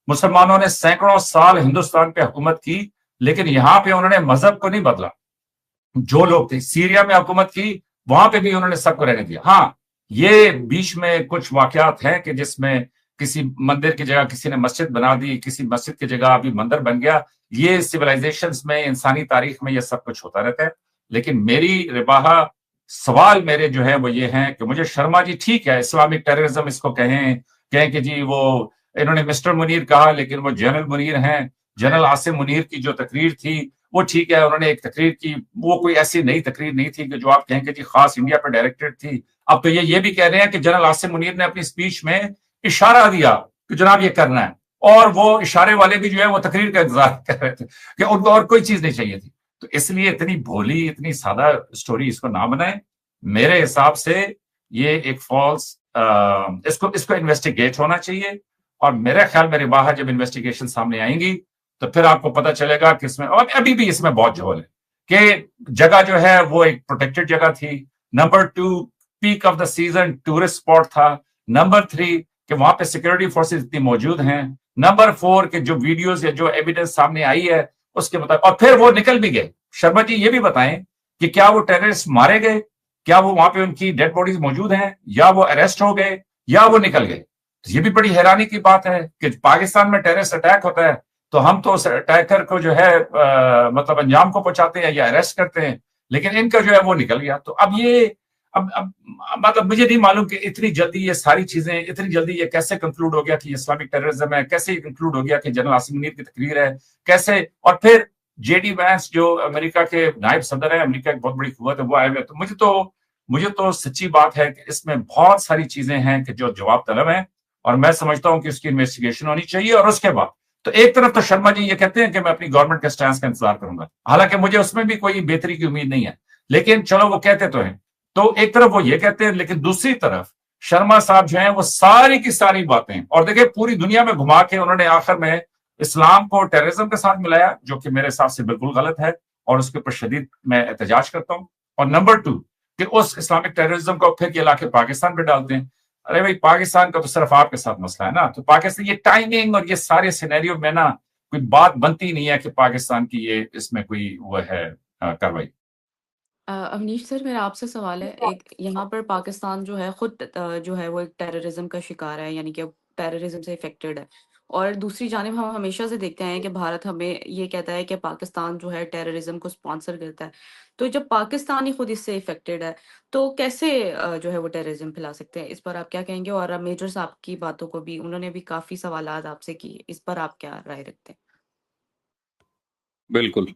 मुसलमानों ने सैकड़ों साल हिंदुस्तान पे हुकूमत की, लेकिन यहां पे उन्होंने मजहब को नहीं बदला। जो लोग थे सीरिया में हुकूमत की, वहां पे भी उन्होंने सबको रहने दिया। हाँ, ये बीच में कुछ वाकयात हैं कि जिसमें किसी मंदिर की जगह किसी ने मस्जिद बना दी, किसी मस्जिद की जगह अभी मंदिर बन गया। ये सिविलाइजेशंस में, इंसानी तारीख में ये सब कुछ होता रहता है। लेकिन मेरी रिबाहा सवाल मेरे जो है वो ये हैं कि मुझे शर्मा जी, ठीक है इस्लामिक टेररिज्म इसको कहें कि जी वो, इन्होंने मिस्टर मुनीर कहा लेकिन वो जनरल मुनीर हैं। जनरल आसिम मुनीर की जो तकरीर थी वो ठीक है, उन्होंने एक तकरीर की, वो कोई ऐसी नई तकरीर नहीं थी कि जो आप कहें कि जी खास इंडिया पर डायरेक्टेड थी। अब तो ये भी कह रहे हैं कि जनरल आसिम मुनीर ने अपनी स्पीच में इशारा दिया कि जनाब ये करना है, और वो इशारे वाले भी जो है वो तकरीर का इंतजार कर रहे थे कि उनको और कोई चीज नहीं चाहिए थी। तो इसलिए इतनी भोली, इतनी सादा स्टोरी इसको ना बनाए। मेरे हिसाब से ये एक फॉल्स, इसको इन्वेस्टिगेट होना चाहिए, और मेरे ख्याल में रिबाहा जब इन्वेस्टिगेशन सामने आएंगी तो फिर आपको पता चलेगा कि इसमें, और अभी भी इसमें बहुत झोल है कि जगह जो है वो एक प्रोटेक्टेड जगह थी। Number 2, peak of the season tourist spot था। नंबर 3 कि वहां पे सिक्योरिटी फोर्सेस इतनी मौजूद हैं। नंबर 4 कि जो वीडियोस या जो एविडेंस सामने आई है उसके मुताबिक, और फिर वो निकल भी गए। शर्मा जी ये भी बताएं कि क्या वो टेररिस्ट मारे गए, क्या वो वहां पे उनकी डेड बॉडीज मौजूद हैं, या वो अरेस्ट हो गए, या वो निकल गए। तो ये भी बड़ी हैरानी की बात है कि पाकिस्तान में टेररिस्ट अटैक होता है तो हम तो उस अटैकर को जो है मतलब अंजाम को पहुंचाते हैं या अरेस्ट करते हैं, लेकिन इनका जो है वो निकल गया। तो अब ये अब मतलब मुझे नहीं मालूम कि इतनी जल्दी ये सारी चीजें, इतनी जल्दी ये कैसे कंक्लूड हो गया कि इस्लामिक टेररिज्म है, कैसे कंक्लूड हो गया कि जनरल आसिम मुनीर की तकरीर है, कैसे, और फिर जेडी वैंस जो अमेरिका के नायब सदर है, अमेरिका की बहुत बड़ी कुव्वत है, वो आए हुए। तो मुझे तो सच्ची बात है कि इसमें बहुत सारी चीजें हैं कि जो जवाब तलब है, और मैं समझता हूं कि उसकी इन्वेस्टिगेशन होनी चाहिए। और उसके बाद तो एक तरफ तो शर्मा जी ये कहते हैं कि मैं अपनी गवर्नमेंट के स्टैंड का इंतजार करूंगा, हालांकि मुझे उसमें भी कोई बेहतरी की उम्मीद नहीं है, लेकिन चलो वो कहते तो हैं। तो एक तरफ वो ये कहते हैं, लेकिन दूसरी तरफ शर्मा साहब जो हैं वो सारी की सारी बातें, और देखिए पूरी दुनिया में घुमा के उन्होंने आखिर में इस्लाम को टेररिज्म के साथ मिलाया, जो कि मेरे हिसाब से बिल्कुल गलत है, और उसके ऊपर शदीद मैं एहतजाज करता हूं। और नंबर 2 कि उस इस्लामिक टेररिज्म को फिर ये लाके पाकिस्तान पे डालते हैं। अरे भाई, पाकिस्तान का तो सिर्फ आपके साथ मसला है ना, तो पाकिस्तान ये टाइमिंग और ये सारे सिनेरियो में ना कोई बात बनती नहीं है कि पाकिस्तान की ये इसमें कोई वो है कार्रवाई। अवनीश सर, मेरा आपसे सवाल है। एक यहाँ पर पाकिस्तान जो है खुद जो है वो एक टेररिज्म का शिकार है, यानी कि टेररिज्म से इफेक्टेड है। और दूसरी जानिब हम हमेशा से देखते हैं कि भारत हमें ये कहता है कि पाकिस्तान जो है टेररिज्म को स्पॉन्सर करता है। तो जब पाकिस्तान ही खुद इससे इफेक्टेड है तो कैसे जो है वो टेररिज्म फैला सकते हैं? इस पर आप क्या कहेंगे? और अब मेजर साहब की बातों को भी, उन्होंने भी काफी सवालात आपसे किए, इस पर आप क्या राय रखते हैं? बिल्कुल।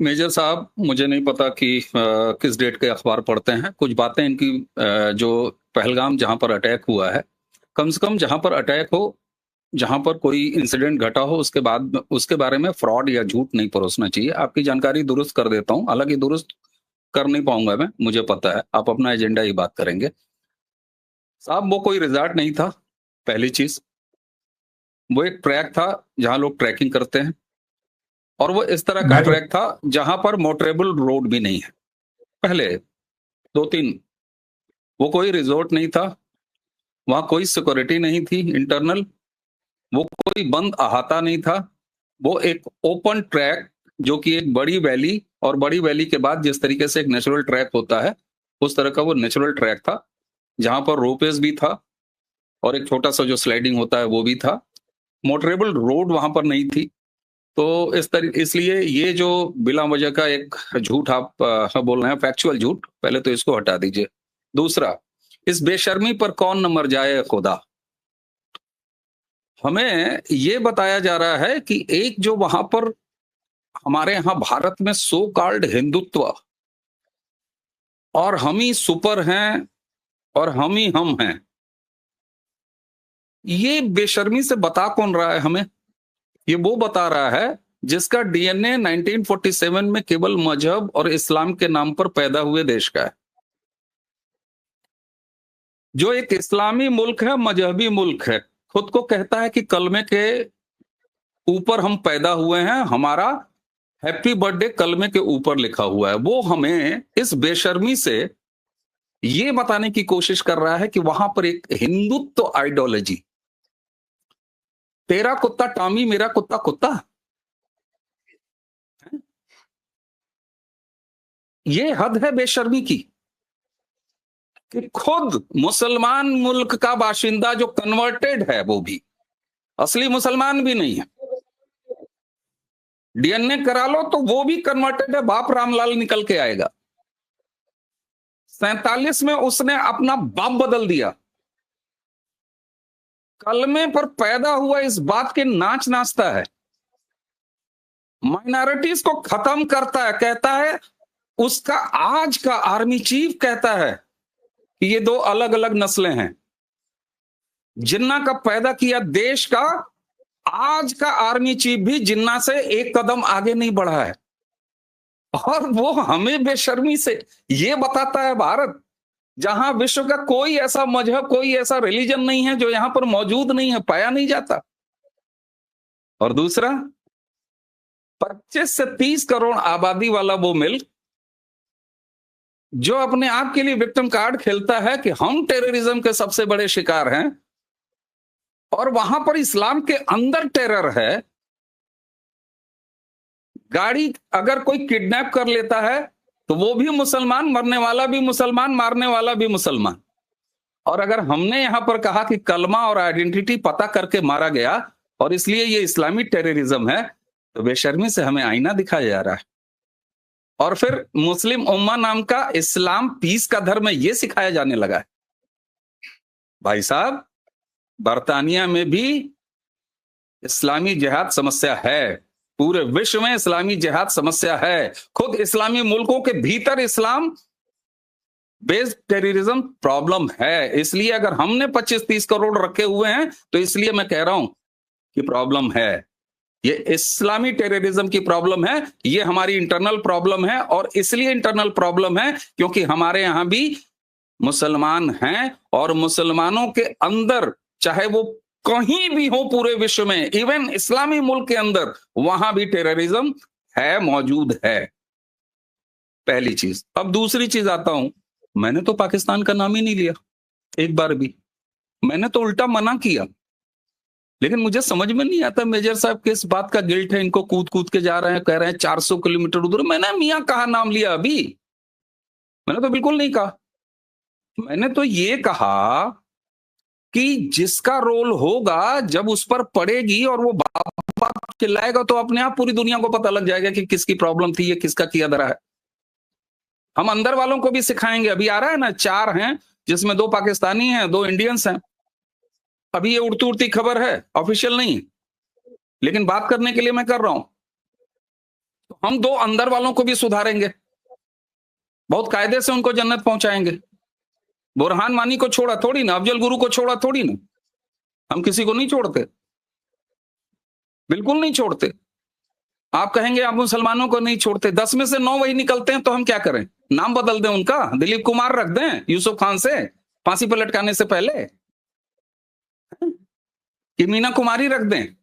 मेजर साहब, मुझे नहीं पता कि किस डेट के अखबार पढ़ते हैं। कुछ बातें इनकी, जो पहलगाम जहां पर अटैक हुआ है, कम से कम जहां पर अटैक हो, जहां पर कोई इंसिडेंट घटा हो, उसके बाद उसके बारे में फ्रॉड या झूठ नहीं परोसना चाहिए। आपकी जानकारी दुरुस्त कर देता हूं, हालांकि दुरुस्त कर नहीं पाऊंगा मैं, मुझे पता है आप अपना एजेंडा ही बात करेंगे। साहब, वो कोई रिजॉर्ट नहीं था, पहली चीज। वो एक ट्रैक था जहां लोग ट्रैकिंग करते हैं, और वो इस तरह का ट्रैक था जहां पर मोटरेबल रोड भी नहीं है। पहले 2-3, वो कोई रिजॉर्ट नहीं था, वहां कोई सिक्योरिटी नहीं थी इंटरनल, वो कोई बंद अहाता नहीं था। वो एक ओपन ट्रैक, जो कि एक बड़ी वैली, और बड़ी वैली के बाद जिस तरीके से एक नेचुरल ट्रैक होता है उस तरह का वो नेचुरल ट्रैक था, जहां पर रोपवेज भी था, और एक छोटा सा जो स्लाइडिंग होता है वो भी था। मोटरेबल रोड वहां पर नहीं थी। तो इसलिए ये जो बिला वजह का एक झूठ आप बोल रहे हैं, फैक्चुअल झूठ, पहले तो इसको हटा दीजिए। दूसरा, इस बेशर्मी पर कौन न मर जाए खुदा। हमें ये बताया जा रहा है कि एक जो वहां पर हमारे यहां भारत में सो कॉल्ड हिंदुत्व और हम ही सुपर हैं और हम ही हम हैं, ये बेशर्मी से बता कौन रहा है हमें? ये वो बता रहा है जिसका डीएनए 1947 में केवल मजहब और इस्लाम के नाम पर पैदा हुए देश का है। जो एक इस्लामी मुल्क है, मजहबी मुल्क है, खुद को कहता है कि कलमे के ऊपर हम पैदा हुए हैं, हमारा हैप्पी बर्थडे कलमे के ऊपर लिखा हुआ है। वो हमें इस बेशर्मी से ये बताने की कोशिश कर रहा है कि वहां पर एक हिंदुत्व आइडियोलॉजी, तेरा कुत्ता टॉमी मेरा कुत्ता कुत्ता, ये हद है बेशर्मी की कि खुद मुसलमान मुल्क का बाशिंदा जो कन्वर्टेड है, वो भी असली मुसलमान भी नहीं है, डीएनए करा लो तो वो भी कन्वर्टेड है, बाप रामलाल निकल के आएगा। 47 में उसने अपना बाप बदल दिया, कलमे पर पैदा हुआ इस बात के नाच नाचता है, माइनॉरिटीज को खत्म करता है, कहता है उसका आज का आर्मी चीफ कहता है कि ये दो अलग अलग नस्लें हैं। जिन्ना का पैदा किया देश का आज का आर्मी चीफ भी जिन्ना से एक कदम आगे नहीं बढ़ा है, और वो हमें बेशर्मी से ये बताता है भारत, जहां विश्व का कोई ऐसा मजहब, कोई ऐसा रिलीजन नहीं है जो यहां पर मौजूद नहीं है, पाया नहीं जाता। और दूसरा, 25 से 30 करोड़ आबादी वाला वो मिल्क जो अपने आप के लिए विक्टिम कार्ड खेलता है कि हम टेररिज्म के सबसे बड़े शिकार हैं, और वहां पर इस्लाम के अंदर टेरर है। गाड़ी अगर कोई किडनैप कर लेता है तो वो भी मुसलमान, मरने वाला भी मुसलमान, मारने वाला भी मुसलमान। और अगर हमने यहां पर कहा कि कलमा और आइडेंटिटी पता करके मारा गया और इसलिए ये इस्लामी टेररिज्म है, तो बेशर्मी से हमें आईना दिखाया जा रहा है। और फिर मुस्लिम उम्मा नाम का इस्लाम पीस का धर्म है, ये सिखाया जाने लगा है। भाई साहब, बर्तानिया में भी इस्लामी जिहाद समस्या है, पूरे विश्व में इस्लामी जिहाद समस्या है, खुद इस्लामी मुल्कों के भीतर इस्लाम बेस्ड टेररिज्म प्रॉब्लम है। इसलिए अगर हमने 25-30 करोड़ रखे हुए हैं तो इसलिए मैं कह रहा हूं कि प्रॉब्लम है, ये इस्लामी टेररिज्म की प्रॉब्लम है, ये हमारी इंटरनल प्रॉब्लम है। और इसलिए इंटरनल प्रॉब्लम है क्योंकि हमारे यहां भी मुसलमान हैं, और मुसलमानों के अंदर चाहे वो कहीं भी हो पूरे विश्व में, इवन इस्लामी मुल्क के अंदर, वहां भी टेररिज्म है, मौजूद है। पहली चीज। अब दूसरी चीज आता हूं, मैंने तो पाकिस्तान का नाम ही नहीं लिया एक बार भी, मैंने तो उल्टा मना किया। लेकिन मुझे समझ में नहीं आता मेजर साहब किस बात का गिल्ट है, इनको कूद कूद के जा रहे हैं, कह रहे हैं 400 किलोमीटर उधर। मैंने मियां कहा नाम लिया अभी? मैंने तो बिल्कुल नहीं कहा। मैंने तो ये कहा कि जिसका रोल होगा जब उस पर पड़ेगी और वो बाप बाप चिल्लाएगा तो अपने आप पूरी दुनिया को पता लग जाएगा कि किसकी प्रॉब्लम थी, ये किसका किया धरा है। हम अंदर वालों को भी सिखाएंगे। अभी आ रहा है ना, 4 हैं जिसमें 2 पाकिस्तानी हैं, 2 इंडियंस हैं। अभी ये उड़ती उड़ती खबर है, ऑफिशियल नहीं, लेकिन बात करने के लिए मैं कर रहा हूं। तो हम 2 अंदर वालों को भी सुधारेंगे, बहुत कायदे से उनको जन्नत पहुंचाएंगे। बुरहान मानी को छोड़ा थोड़ी ना, अफजल गुरु को छोड़ा थोड़ी ना, हम किसी को नहीं छोड़ते, बिल्कुल नहीं छोड़ते। आप कहेंगे आप मुसलमानों को नहीं छोड़ते, 10 में से 9 वही निकलते हैं, तो हम क्या करें? नाम बदल दें उनका, दिलीप कुमार रख दें यूसुफ खान से फांसी पर लटकाने से पहले, कि मीना कुमारी रख दें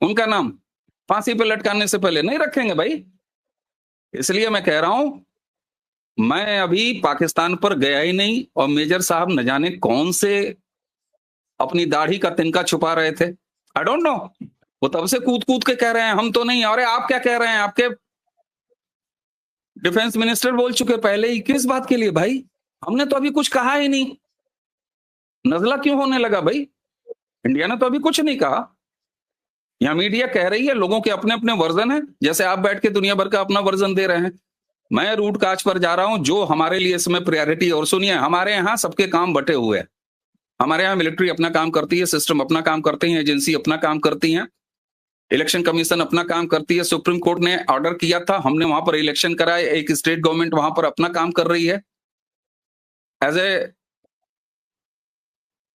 उनका नाम फांसी पर लटकाने से पहले? नहीं रखेंगे भाई। इसलिए मैं कह रहा हूं, मैं अभी पाकिस्तान पर गया ही नहीं, और मेजर साहब न जाने कौन से अपनी दाढ़ी का तिनका छुपा रहे थे, आई डोंट नो। वो तब से कूद कूद के कह रहे हैं हम तो नहीं। अरे आप क्या कह रहे हैं? आपके डिफेंस मिनिस्टर बोल चुके पहले ही। किस बात के लिए भाई? हमने तो अभी कुछ कहा ही नहीं। नजला क्यों होने लगा भाई? इंडिया ने तो अभी कुछ नहीं कहा। यहाँ मीडिया कह रही है, लोगों के अपने अपने वर्जन है, जैसे आप बैठ के दुनिया भर का अपना वर्जन दे रहे हैं। मैं रूट काज पर जा रहा हूं, जो हमारे लिए इसमें प्रायोरिटी। और सुनिए, हमारे यहाँ सबके काम बटे हुए हैं। हमारे यहाँ मिलिट्री अपना काम करती है, सिस्टम अपना काम करती है, एजेंसी अपना काम करती है, इलेक्शन कमीशन अपना काम करती है। सुप्रीम कोर्ट ने ऑर्डर किया था, हमने वहां पर इलेक्शन कराए, एक स्टेट गवर्नमेंट वहां पर अपना काम कर रही है। एज ए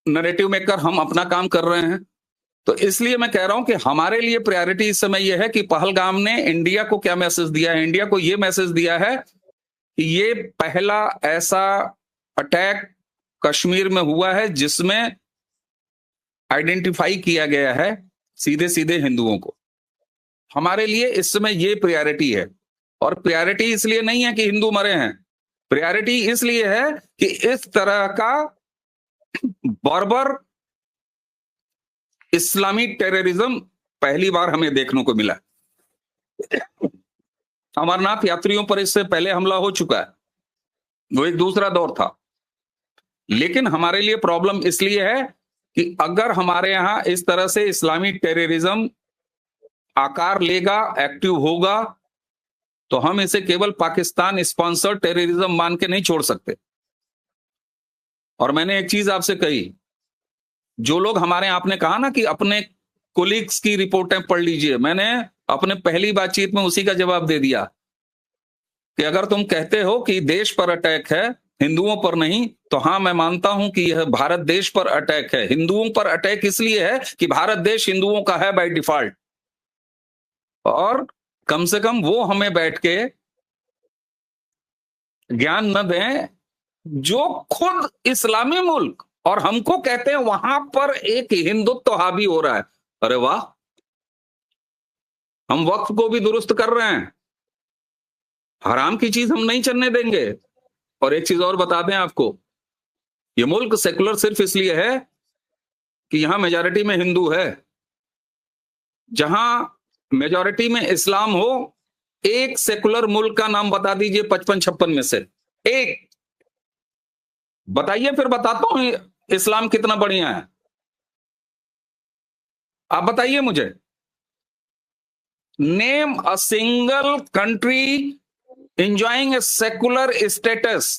नरेटिव मेकर हम अपना काम कर रहे हैं। तो इसलिए मैं कह रहा हूं कि हमारे लिए प्रायोरिटी इस समय यह है कि पहलगाम ने इंडिया को क्या मैसेज दिया है। इंडिया को यह मैसेज दिया है कि ये पहला ऐसा अटैक कश्मीर में हुआ है जिसमें आइडेंटिफाई किया गया है सीधे सीधे हिंदुओं को। हमारे लिए इस समय ये प्रायोरिटी है। और प्रायोरिटी इसलिए नहीं है कि हिंदू मरे हैं, प्रायोरिटी इसलिए है कि इस तरह का बर्बर इस्लामी टेररिज्म पहली बार हमें देखने को मिला। अमरनाथ यात्रियों पर इससे पहले हमला हो चुका है, वो एक दूसरा दौर था। लेकिन हमारे लिए प्रॉब्लम इसलिए है कि अगर हमारे यहां इस तरह से इस्लामी टेररिज्म आकार लेगा, एक्टिव होगा, तो हम इसे केवल पाकिस्तान स्पॉन्सर्ड टेररिज्म मान के नहीं छोड़ सकते। और मैंने एक चीज आपसे कही, जो लोग हमारे, आपने कहा ना कि अपने कोलिग्स की रिपोर्टें पढ़ लीजिए, मैंने अपने पहली बातचीत में उसी का जवाब दे दिया कि अगर तुम कहते हो कि देश पर अटैक है, हिंदुओं पर नहीं, तो हां, मैं मानता हूं कि यह भारत देश पर अटैक है। हिंदुओं पर अटैक इसलिए है कि भारत देश हिंदुओं का है बाय डिफॉल्ट। और कम से कम वो हमें बैठ के ज्ञान न दें जो खुद इस्लामी मुल्क और हमको कहते हैं वहां पर एक हिंदुत्व हावी हो रहा है। अरे वाह, हम वक्फ को भी दुरुस्त कर रहे हैं, हराम की चीज हम नहीं चलने देंगे। और एक चीज और बता दें आपको, ये मुल्क सेकुलर सिर्फ इसलिए है कि यहां मेजॉरिटी में हिंदू है। जहां मेजॉरिटी में इस्लाम हो, एक सेकुलर मुल्क का नाम बता दीजिए 55-56 में से एक बताइए, फिर बताता हूं इस्लाम कितना बढ़िया है। आप बताइए मुझे, name a single country enjoying a secular status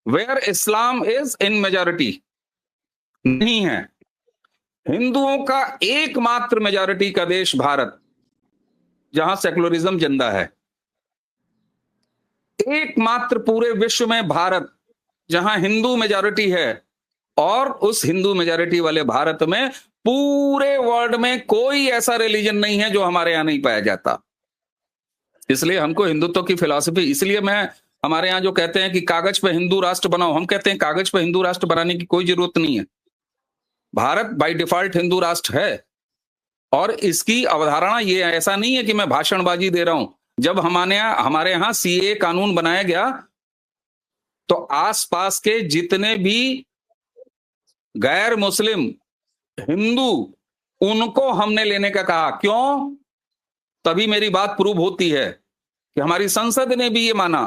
where Islam is in majority। नहीं है। हिंदुओं का एकमात्र मेजॉरिटी का देश भारत, जहां सेकुलरिज्म जिंदा है। एकमात्र पूरे विश्व में भारत, जहां हिंदू मेजॉरिटी है। और उस हिंदू मेजॉरिटी वाले भारत में पूरे वर्ल्ड में कोई ऐसा रिलीजन नहीं है जो हमारे यहां नहीं पाया जाता। इसलिए हमको हिंदुत्व की फिलॉसफी, इसलिए मैं, हमारे यहां जो कहते हैं कि कागज पे हिंदू राष्ट्र बनाओ, हम कहते हैं कागज पे हिंदू राष्ट्र बनाने की कोई जरूरत नहीं है। भारत बाय डिफॉल्ट हिंदू राष्ट्र है। और इसकी अवधारणा ये ऐसा नहीं है कि मैं भाषणबाजी दे रहा हूं। जब हमारे यहां सीए कानून बनाया गया, तो आसपास के जितने भी गैर मुस्लिम हिंदू, उनको हमने लेने का कहा। क्यों? तभी मेरी बात प्रूव होती है कि हमारी संसद ने भी ये माना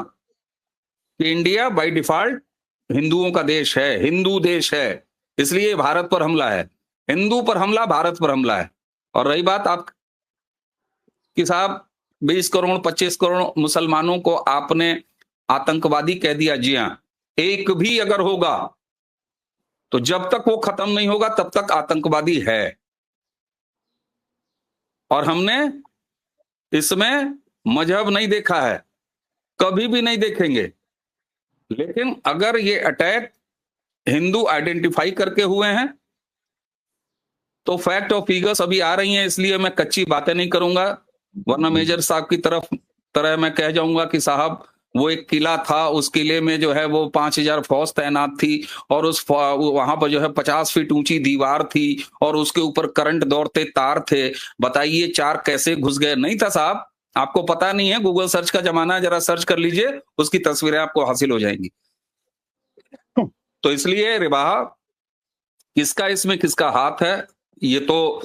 कि इंडिया बाय डिफॉल्ट हिंदुओं का देश है, हिंदू देश है, इसलिए भारत पर हमला है। हिंदू पर हमला, भारत पर हमला है। और रही बात आप कि साहब 20 करोड़ 25 करोड़ मुसलमानों को आपने आतंकवादी कह दिया, जी हां, एक भी अगर होगा तो जब तक वो खत्म नहीं होगा तब तक आतंकवादी है। और हमने इसमें मजहब नहीं देखा है, कभी भी नहीं देखेंगे। लेकिन अगर ये अटैक हिंदू आइडेंटिफाई करके हुए हैं, तो फैक्ट और फिगर्स अभी आ रही हैं, इसलिए मैं कच्ची बातें नहीं करूंगा, वरना मेजर साहब की तरह मैं कह जाऊंगा कि साहब वो एक किला था, उस किले में जो है वो 5000 फौज तैनात थी, और वहां पर जो है 50 फीट ऊंची दीवार थी, और उसके ऊपर करंट दौड़ते तार थे। बताइए चार कैसे घुस गए? नहीं था साहब, आपको पता नहीं है, गूगल सर्च का जमाना है, जरा सर्च कर लीजिए, उसकी तस्वीरें आपको हासिल हो जाएंगी। तो इसलिए रिबाहा, किसका इसमें किसका हाथ है, ये तो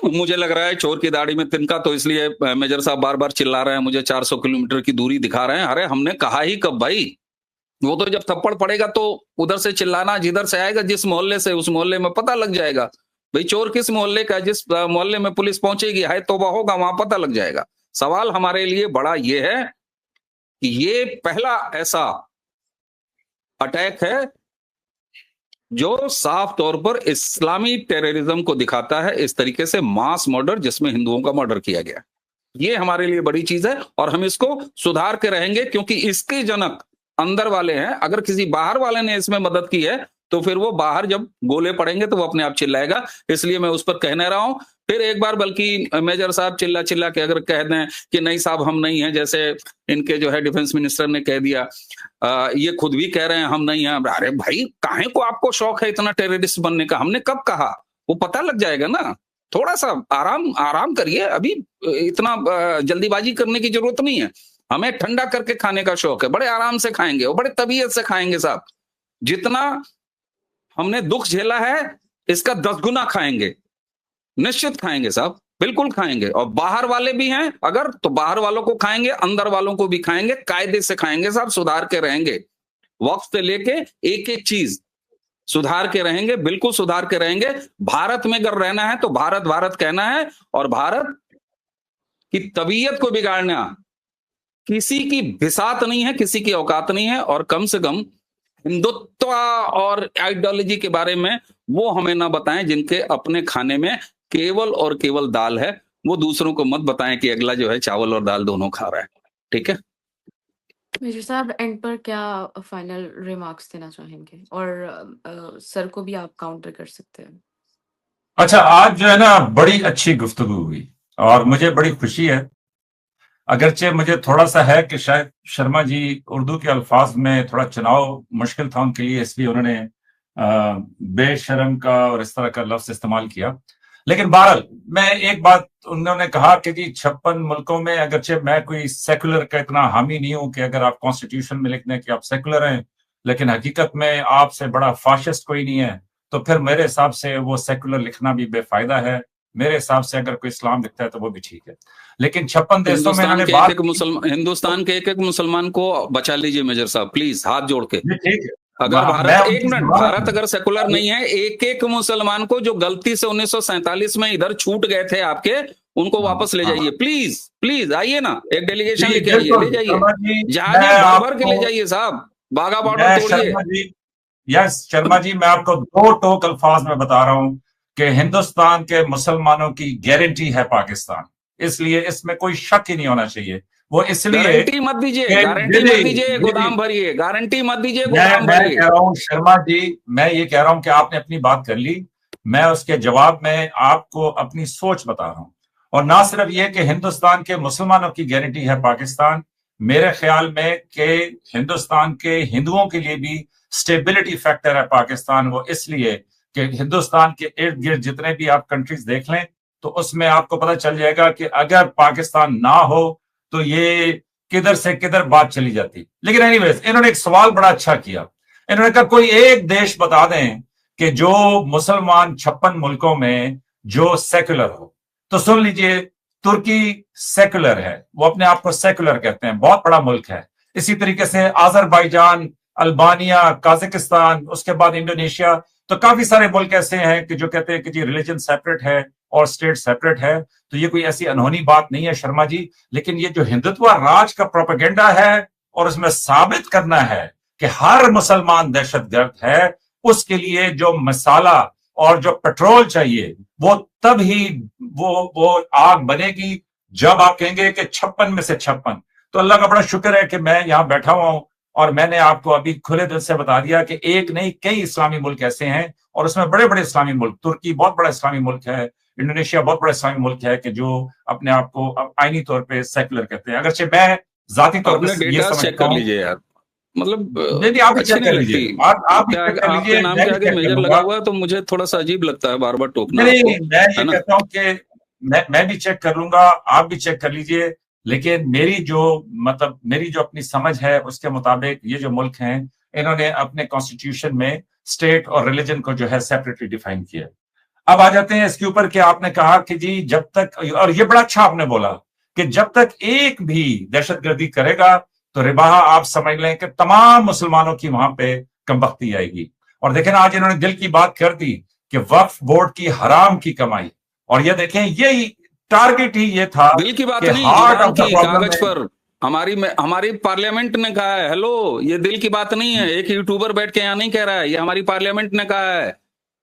मुझे लग रहा है चोर की दाढ़ी में तिनका। तो इसलिए मेजर साहब बार बार चिल्ला रहे हैं, मुझे 400 किलोमीटर की दूरी दिखा रहे हैं। अरे हमने कहा ही कब भाई? वो तो जब थप्पड़ पड़ेगा तो उधर से चिल्लाना जिधर से आएगा, जिस मोहल्ले से, उस मोहल्ले में पता लग जाएगा भाई चोर किस मोहल्ले का, जिस मोहल्ले में पुलिस पहुंचेगी, हाय तौबा होगा, वहां पता लग जाएगा। सवाल हमारे लिए बड़ा ये है कि ये पहला ऐसा अटैक है जो साफ तौर पर इस्लामी टेररिज्म को दिखाता है, इस तरीके से मास मर्डर जिसमें हिंदुओं का मर्डर किया गया। ये हमारे लिए बड़ी चीज है और हम इसको सुधार के रहेंगे, क्योंकि इसके जनक अंदर वाले हैं। अगर किसी बाहर वाले ने इसमें मदद की है तो फिर वो बाहर जब गोले पड़ेंगे तो वो अपने आप चिल्लाएगा। इसलिए मैं उस पर कहने रहा हूं फिर एक बार, बल्कि मेजर साहब चिल्ला चिल्ला के अगर कह दें कि नहीं साहब हम नहीं हैं, जैसे इनके जो है डिफेंस मिनिस्टर ने कह दिया, ये खुद भी कह रहे हैं हम नहीं हैं। अरे भाई काहे को आपको शौक है इतना टेररिस्ट बनने का? हमने कब कहा? वो पता लग जाएगा ना। थोड़ा सा आराम करिए, अभी इतना जल्दीबाजी करने की जरूरत नहीं है। हमें ठंडा करके खाने का शौक है, बड़े आराम से खाएंगे और बड़े तबीयत से खाएंगे साहब। जितना हमने दुख झेला है इसका 10 गुना खाएंगे, निश्चित खाएंगे साहब, बिल्कुल खाएंगे। और बाहर वाले भी हैं अगर, तो बाहर वालों को खाएंगे, अंदर वालों को भी खाएंगे, कायदे से खाएंगे साहब, सुधार के रहेंगे। वक्त से लेके एक एक चीज सुधार के रहेंगे, बिल्कुल सुधार के रहेंगे। भारत में अगर रहना है तो भारत भारत कहना है, और भारत की तबीयत को बिगाड़ना किसी की बिसात नहीं है, किसी की औकात नहीं है। और कम से कम हिंदुत्व और आइडियोलॉजी के बारे में वो हमें ना बताएं जिनके अपने खाने में केवल और केवल दाल है। वो दूसरों को मत बताएं कि अगला जो है चावल और दाल दोनों खा रहा है। ठीक है मेजर साहब, एंड पर क्या फाइनल रिमार्क्स देना चाहेंगे? और सर को भी आप काउंटर कर सकते हैं। अच्छा, आज जो है ना बड़ी अच्छी गुफ्तगू हुई और मुझे बड़ी खुशी है। अगरचे मुझे थोड़ा सा है कि शायद शर्मा जी उर्दू के अल्फाज में थोड़ा चुनाव मुश्किल था उनके लिए, इसलिए उन्होंने बेशरम का और इस तरह का लफ्ज इस्तेमाल किया। लेकिन बहरहाल मैं एक बात, उन्होंने कहा कि जी 56 मुल्कों में, अगरचे मैं कोई सेकुलर का इतना हामी नहीं हूं कि अगर आप कॉन्स्टिट्यूशन में लिख दें कि आप सेकुलर हैं, लेकिन हकीकत में आपसे बड़ा फाशिस्ट कोई नहीं है, तो फिर मेरे हिसाब से वो सेकुलर लिखना भी बेफायदा है। मेरे हिसाब से अगर कोई इस्लाम लिखता है तो वो भी ठीक है। लेकिन 56 देशों में हिंदुस्तान के एक मुसलमान को बचा लीजिए मेजर साहब, प्लीज, हाथ जोड़ के। ठीक है, अगर भारत, एक मिनट, भारत अगर सेकुलर नहीं है, एक एक मुसलमान को जो गलती से 1947 में इधर छूट गए थे आपके, उनको वापस ले जाइए प्लीज। प्लीज आइए ना, एक डेलीगेशन लेके आइए, ले जाइए, जहाज बाबर के ले जाइए साहब, बाघा बॉर्डर तोड़िए। यस शर्मा जी, मैं आपको 2 टोक अल्फाज में बता रहा हूं कि हिंदुस्तान के मुसलमानों की गारंटी है पाकिस्तान, इसलिए इसमें कोई शक ही नहीं होना चाहिए। वो इसलिए गारंटी मत दीजिए, गारंटी मत दीजिए, गोदाम भरिए, गारंटी मत दीजिए, गोदाम भरिए। मैं कह रहा हूं शर्मा जी, मैं ये कह रहा हूं कि आपने अपनी बात कर ली, मैं उसके जवाब में आपको अपनी सोच बता रहा हूं। और ना सिर्फ ये कि हिंदुस्तान के मुसलमानों की गारंटी है पाकिस्तान, मेरे ख्याल में कि हिंदुस्तान के हिंदुओं के लिए भी स्टेबिलिटी फैक्टर है पाकिस्तान। वो इसलिए कि हिंदुस्तान के इर्द गिर्द जितने भी आप कंट्रीज देख लें तो उसमें आपको पता चल जाएगा कि अगर पाकिस्तान ना हो तो ये किधर से किधर बात चली जाती। लेकिन एनीवेज, इन्होंने एक सवाल बड़ा अच्छा किया। इन्होंने कहा कोई एक देश बता दें कि जो मुसलमान 56 मुल्कों में जो सेकुलर हो। तो सुन लीजिए, तुर्की सेकुलर है, वो अपने आप को सेकुलर कहते हैं, बहुत बड़ा मुल्क है। इसी तरीके से अजरबैजान, अल्बानिया, काजाकिस्तान, उसके बाद इंडोनेशिया। तो काफी सारे मुल्क ऐसे हैं कि जो कहते हैं कि जी रिलीजन सेपरेट है और स्टेट सेपरेट है। तो ये कोई ऐसी अनहोनी बात नहीं है शर्मा जी। लेकिन ये जो हिंदुत्व राज का प्रोपेगेंडा है और उसमें साबित करना है कि हर मुसलमान दहशतगर्द है, उसके लिए जो मसाला और जो पेट्रोल चाहिए वो तब ही वो आग बनेगी जब आप कहेंगे कि 56 में से 56। तो अल्लाह का बड़ा शुक्र है कि मैं यहां बैठा हुआ हूं और मैंने आपको अभी खुले दिल से बता दिया कि एक नहीं कई इस्लामी मुल्क ऐसे हैं, और उसमें बड़े बड़े इस्लामी मुल्क, तुर्की बहुत बड़ा इस्लामी मुल्क है, इंडोनेशिया बहुत बड़ा इस्लामी मुल्क है कि जो अपने आप को आईनी तौर पे सेकुलर कहते हैं। अगरचे मैं जाती तौर पर ये समझता हूं, यार मतलब नहीं आप चेक कर लीजिए, आप आपके नाम के आगे मेजर लगा हुआ है तो मुझे थोड़ा सा अजीब लगता है बार बार टोकना। नहीं, मैं ये कहता हूं कि मैं भी चेक कर लूंगा, आप भी चेक कर लीजिए। लेकिन मेरी जो अपनी समझ है उसके मुताबिक ये जो मुल्क हैं, इन्होंने अपने कॉन्स्टिट्यूशन में स्टेट और रिलीजन को जो है सेपरेटली डिफाइन किया। अब आ जाते हैं इसके ऊपर कि आपने कहा कि जी जब तक, और ये बड़ा अच्छा आपने बोला कि जब तक एक भी दहशतगर्दी करेगा तो रिबाहा आप समझ लें कि तमाम मुसलमानों की वहां पे कमबख्ती आएगी। और देखें ना, आज इन्होंने दिल की बात कर दी कि वक्फ बोर्ड की हराम की कमाई, और ये देखें यही टारगेट ही ये था दिल की बात कि नहीं, हार्ट जुबान ऑफ द की, प्रॉब्लम कागज पर। हमारी पार्लियामेंट ने कहा है, हेलो, ये दिल की बात नहीं है, एक यूट्यूबर बैठ के यहाँ नहीं कह रहा है, ये हमारी पार्लियामेंट ने कहा है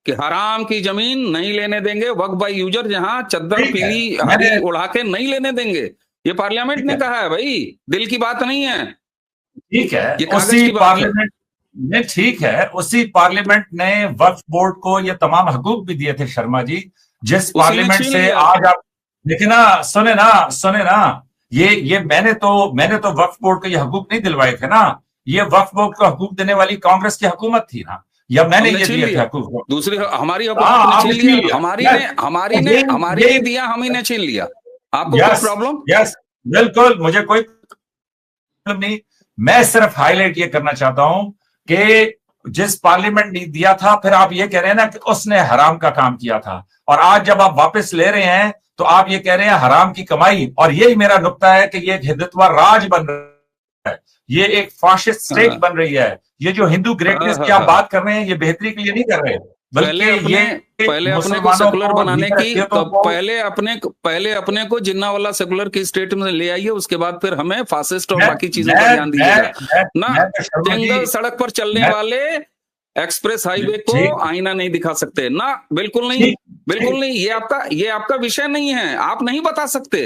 कि हराम की जमीन नहीं लेने देंगे, वक्फ बाय यूजर, जहां चद्दर ठीक है, पीली हरी उड़ा के नहीं लेने देंगे, ये पार्लियामेंट ने कहा है भाई, दिल की बात नहीं है, ठीक है। ये कागज उसी की बात है। पार्लियामेंट ने, ठीक है, उसी पार्लियामेंट ने वक्फ बोर्ड को ये तमाम हकूक भी दिए थे शर्मा जी, जिस उसी ने पार्लियामेंट छीन से लिया। आज आप देखिए ना, सुने ना, ये मैंने तो वक्फ बोर्ड को ये हकूक नहीं दिलवाए थे ना, ये वक्फ बोर्ड को हकूक देने वाली कांग्रेस की हुकूमत थी ना, या मैंने हमने ये छीन दिए थे लिया, हकूक? दूसरी हमारी हाँ, हुकूमत ने आपने छीन छीन लिया, लिया। हमारी यस, ने दिया, हम ही ने छीन लिया। आपको कोई प्रॉब्लम? यस, बिल्कुल, मुझे कोई प्रॉब्लम नहीं। मैं सिर्फ हाईलाइट ये करना चाहता हूं कि जिस पार्लियामेंट ने दिया था, फिर आप ये कह रहे हैं ना कि उसने हराम का काम किया था, और आज जब आप वापस ले रहे हैं तो आप ये कह रहे हैं हराम की कमाई। और यही मेरा नुक्ता है कि ये एक हिंदुत्व राज बन रहा है, ये एक फाशिस्ट स्टेट बन रही है। ये जो हिंदू ग्रेटनेस की आप बात कर रहे हैं, ये बेहतरी के लिए नहीं कर रहे, बल्कि पहले अपने को सेकुलर बनाने की, पहले अपने को जिन्नावाला सेकुलर की स्टेट में ले आइए, उसके बाद फिर हमें फासिस्ट और बाकी चीजों पर ध्यान दीजिएगा ना। सिंगल सड़क पर चलने वाले एक्सप्रेस हाईवे को आईना नहीं दिखा सकते ना, बिल्कुल नहीं, बिल्कुल नहीं, ये आपका विषय नहीं है, आप नहीं बता सकते।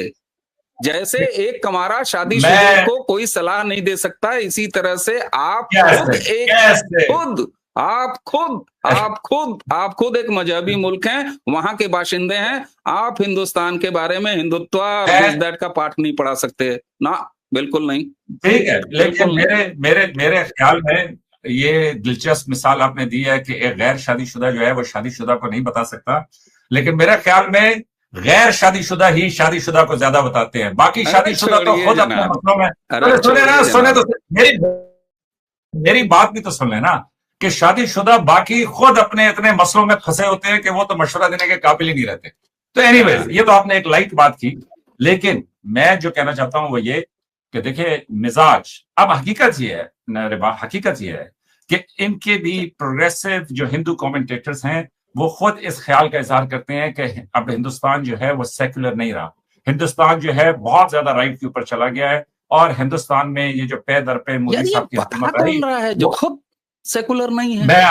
जैसे एक कमारा शादीशुदा को कोई सलाह नहीं दे सकता, इसी तरह से आप खुद एक मजहबी मुल्क हैं, वहां के बाशिंदे हैं, आप हिंदुस्तान के बारे में हिंदुत्व दैट का पाठ नहीं पढ़ा सकते ना, बिल्कुल नहीं। ठीक है, लेकिन मेरे ख्याल में ये दिलचस्प मिसाल आपने दी है कि एक गैर शादीशुदा जो है वो शादीशुदा को नहीं बता सकता, लेकिन मेरे ख्याल में गैर शादीशुदा ही शादीशुदा को ज्यादा बताते हैं। बाकी शादीशुदा तो खुद अपने मसलों में सुने तो मेरी बात भी तो सुन लेना कि शादीशुदा बाकी खुद अपने इतने मसलों में फंसे होते हैं कि वो तो मशवरा देने के काबिल ही नहीं रहते। तो एनीवेज, ये तो आपने एक लाइट बात की, लेकिन मैं जो कहना चाहता हूं वो ये कि देखिए मिजाज, अब हकीकत ये है कि इनके भी प्रोग्रेसिव जो हिंदू कमेंटेटर्स हैं वो खुद इस ख्याल का इजहार करते हैं कि अब हिंदुस्तान जो है वो सेक्युलर नहीं रहा, हिंदुस्तान जो है बहुत ज्यादा राइट के ऊपर चला गया है, और हिंदुस्तान में ये जो पे दर पे मोदी साहब की हुकूमत आई है जो खुद सेकुलर नहीं है। मैं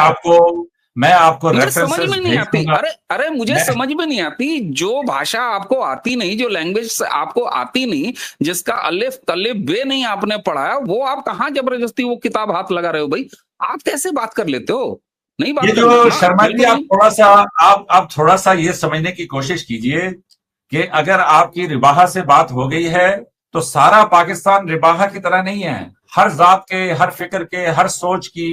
आपको समझ में नहीं आती, अरे मुझे समझ में नहीं आती, जो भाषा आपको आती नहीं, जो लैंग्वेज आपको आती नहीं, जिसका अलिफ तलिफ बे नहीं आपने पढ़ाया, वो आप कहाँ जबरदस्ती वो किताब हाथ लगा रहे हो भाई? आप कैसे बात कर लेते हो? नहीं बात ये जो शर्मा जी, आप थोड़ा सा ये समझने की कोशिश कीजिए कि अगर आपकी रिबाहा से बात हो गई है तो सारा पाकिस्तान रिबाहा की तरह नहीं है। हर जात के, हर फिक्र के, हर सोच की,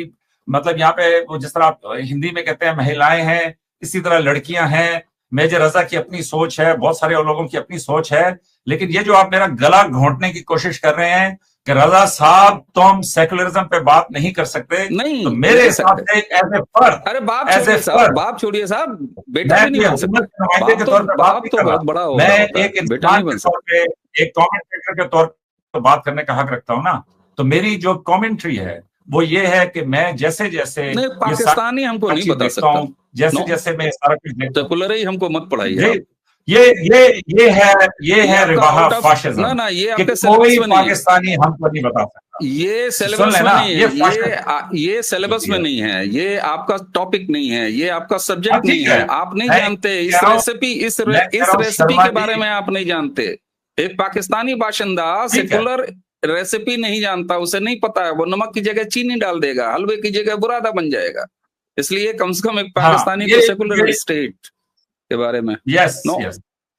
मतलब यहाँ पे वो जिस तरह आप हिंदी में कहते हैं महिलाएं हैं, इसी तरह लड़कियां हैं, मेजर रजा की अपनी सोच है, बहुत सारे और लोगों की अपनी सोच है। लेकिन ये जो आप मेरा गला घोंटने की कोशिश कर रहे हैं कि रजा साहब तुम सेकुलरिज्म पे बात नहीं कर सकते, नहीं, तो मेरे हिसाब से एज ए फर्द, अरे बाप छोड़िए साहब, बेटा भी नहीं बन सकता, के तौर पर बात तो बहुत बड़ा होगा, मैं एक इंसान के तौर पे, एक कमेंटेटर के तौर पर बात करने का हक रखता हूँ ना। तो मेरी जो कमेंट्री है वो ये है कि मैं जैसे पाकिस्तानी हमको नहीं बता सकता, जैसे मैं सारा कुछ देखता हूं, सेकुलर ही हमको मत पढ़ाइए। ये है रिबाहा फाशिज्म। ना ये आपके कोई पाकिस्तानी हमको नहीं बता सकता, ये सिलेबस में नहीं है, ये सिलेबस में नहीं है, ये आपका टॉपिक नहीं है, ये आपका सब्जेक्ट नहीं है, आप नहीं जानते इस रेसिपी के बारे में, आप नहीं जानते। एक पाकिस्तानी बाशिंदा सेकुलर रेसिपी नहीं जानता, उसे नहीं पता है, वो नमक की जगह चीनी डाल देगा, हलवे की जगह बुरादा बन जाएगा। इसलिए कम से कम एक पाकिस्तानी को सेकुलर स्टेट के बारे में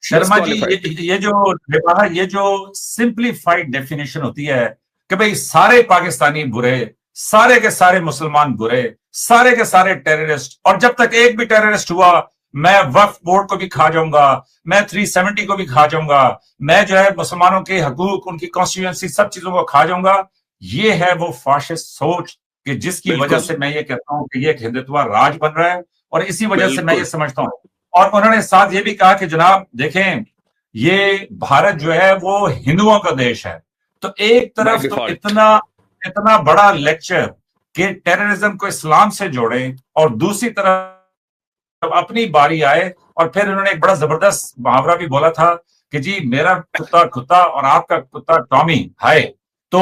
शर्मा जी, ये जो सिंप्लीफाइड डेफिनेशन होती है कि भाई सारे पाकिस्तानी बुरे, सारे के सारे मुसलमान बुरे, सारे के सारे टेररिस्ट, और जब तक एक भी टेररिस्ट हुआ मैं वक्फ बोर्ड को भी खा जाऊंगा, मैं 370 को भी खा जाऊंगा, मैं जो है मुसलमानों के हकूक, उनकी कॉन्स्टिट्यूएंसी, सब चीजों को खा जाऊंगा। ये है वो फाशिस्ट सोच कि जिसकी वजह से मैं ये कहता हूं कि ये एक हिंदुत्व राज बन रहा है, और इसी वजह से मैं ये समझता हूं। और उन्होंने साथ ये भी कहा कि जनाब देखें, ये भारत जो है वो हिंदुओं का देश है, तो एक बाय तरफ तो डिफॉल्ट। इतना बड़ा लेक्चर कि टेररिज्म को इस्लाम से जोड़ें, और दूसरी तरफ अपनी बारी आए और फिर उन्होंने एक बड़ा जबरदस्त मुहावरा भी बोला था कि जी मेरा कुत्ता कुत्ता और आपका कुत्ता टॉमी है। तो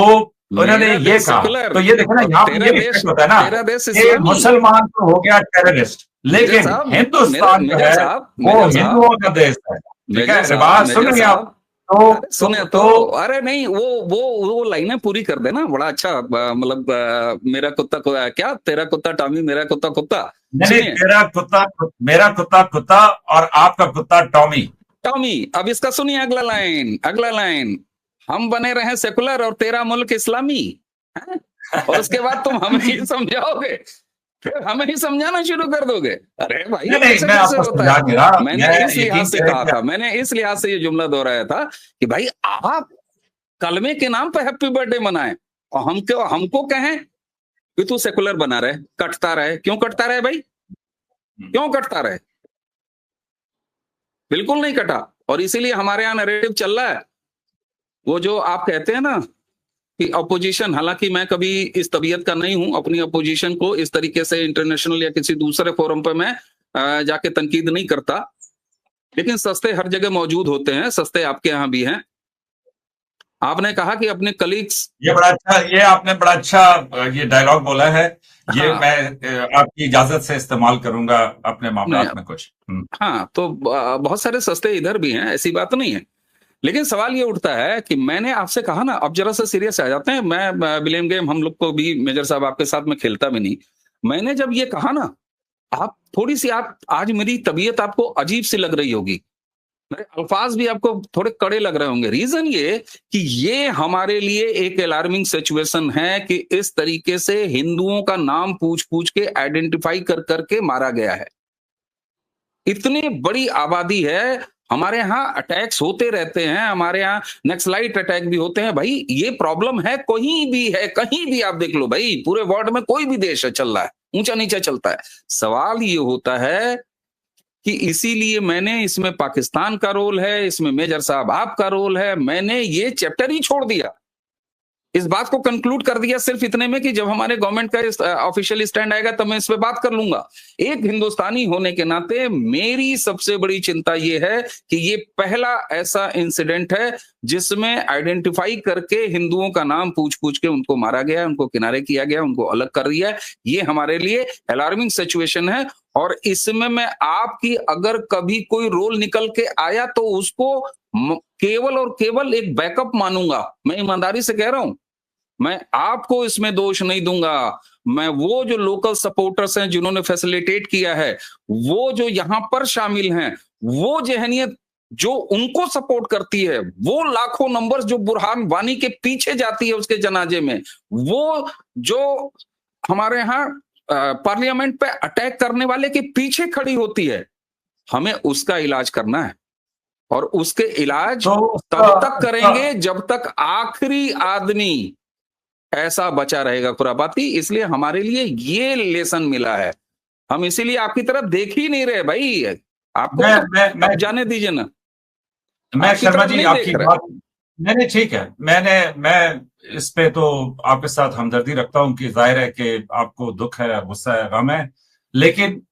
उन्होंने मेरा ये देश कहा, सेकुलर तो ये देखो ना, और यहाँ पर ये इफेक्ट होता है ना तेरा देश कि इस्लामी। मुसलमान तो हो गया टेररिस्ट, मेजर लेकिन साहब, हिंदुस्तान जो है वो मेजर साहब, हिंदुओं का देश है। ठीक है, मेजर बात सुन मेजर रही हैं आप? साहब, तो अरे सुने तो, अरे नहीं, वो लाइनें पूरी कर देना, बड़ा अच्छा, मतलब मेरा कुत्ता क्या, तेरा कुत्ता टॉमी, मेरा कुत्ता कुत्ता। नहीं, सुनिए, मेरा कुत्ता कुत्ता और आपका कुत्ता टॉमी। टॉमी, अब इसका सुनिए अगला लाइन, हम बने रहे सेकुलर और तेरा मुल्क इस्लामी, हैं? और उसके बाद तुम हमें ही समझाओगे, फिर हमें ही समझाना शुरू कर दोगे। अरे भाई, नहीं, ऐसे मैं कैसे आपको होता समझा है? नहीं रहा, मैंने मैं इस लिहाज यकीन से करें कहा कि था, मैंने इस लिहाज से ये जुमला दोहराया था कि भाई आप कलमे के नाम पे हैप्पी बर्थडे मनाएं और हमको कहें कि तू सेकुलर बना रहे, कटता रहे। क्यों कटता रहे भाई, क्यों कटता रहे? बिल्कुल नहीं कटा। और इसीलिए हमारे यहाँ नैरेटिव चल रहा है, वो जो आप कहते हैं ना कि अपोजिशन, हालांकि मैं कभी इस तबीयत का नहीं हूं, अपनी अपोजिशन को इस तरीके से इंटरनेशनल या किसी दूसरे फोरम पर मैं जाके तनकीद नहीं करता, लेकिन सस्ते हर जगह मौजूद होते हैं, सस्ते आपके यहाँ भी हैं। आपने कहा कि अपने कलीग्स, ये आपने बड़ा अच्छा ये डायलॉग बोला है, ये हाँ, मैं आपकी इजाजत से इस्तेमाल करूंगा अपने मामलात नहीं, में कुछ। हाँ, तो बहुत सारे सस्ते इधर भी हैं, ऐसी बात नहीं है। लेकिन सवाल ये उठता है कि मैंने आपसे कहा ना, अब जरा सा सीरियस आ जाते हैं, मैं ब्लेम गेम हम लोग को भी, मेजर साहब आपके साथ में खेलता भी नहीं। मैंने जब ये कहा ना, आप थोड़ी सी, आप आज मेरी तबीयत आपको अजीब सी लग रही होगी, मेरे अल्फाज भी आपको थोड़े कड़े लग रहे होंगे। रीजन ये कि ये हमारे लिए एक अलार्मिंग सिचुएशन है कि इस तरीके से हिंदुओं का नाम पूछ पूछ के आइडेंटिफाई कर करके मारा गया है। इतनी बड़ी आबादी है, हमारे यहाँ अटैक्स होते रहते हैं, हमारे यहाँ नक्सलाइट अटैक भी होते हैं। भाई ये प्रॉब्लम है, कहीं भी है, कहीं भी आप देख लो भाई, पूरे वर्ल्ड में कोई भी देश है चल रहा है, ऊंचा नीचा चलता है। सवाल ये होता है कि इसीलिए मैंने, इसमें पाकिस्तान का रोल है, इसमें मेजर साहब आपका रोल है, मैंने ये चैप्टर ही छोड़ दिया, इस बात को कंक्लूड कर दिया सिर्फ इतने में कि जब हमारे गवर्नमेंट का ऑफिशियल स्टैंड आएगा तब मैं इस पे बात कर लूंगा। एक हिंदुस्तानी होने के नाते मेरी सबसे बड़ी चिंता यह है कि ये पहला ऐसा इंसिडेंट है जिसमें आइडेंटिफाई करके हिंदुओं का नाम पूछ पूछ के उनको मारा गया, उनको किनारे किया गया, उनको अलग कर दिया है। ये हमारे लिए अलार्मिंग सिचुएशन है, और इसमें मैं आपकी अगर कभी कोई रोल निकल के आया तो उसको केवल और केवल एक बैकअप मानूंगा। मैं ईमानदारी से कह रहा हूं, मैं आपको इसमें दोष नहीं दूंगा। मैं वो जो लोकल सपोर्टर्स हैं जिन्होंने फैसिलिटेट किया है, वो जो यहां पर शामिल हैं, वो जहनियत जो उनको सपोर्ट करती है, वो लाखों नंबर्स जो बुरहान वानी के पीछे जाती है उसके जनाजे में, वो जो हमारे यहाँ पार्लियामेंट पे अटैक करने वाले के पीछे खड़ी होती है, हमें उसका इलाज करना है। और उसके इलाज तो तब तक करेंगे जब तक आखिरी आदमी ऐसा बचा रहेगा खुरापाती। इसलिए हमारे लिए ये लेसन मिला है, हम इसीलिए आपकी तरफ देख ही नहीं रहे भाई, आपको तो आप जाने दीजिए ना, मैं आपकी शर्मा तरफ जी नहीं आपकी देख रहे। बात, नहीं ठीक है, मैं इस पे तो आपके साथ हमदर्दी रखता हूं कि जाहिर है कि आपको दुख है, गुस्सा है, गम है, लेकिन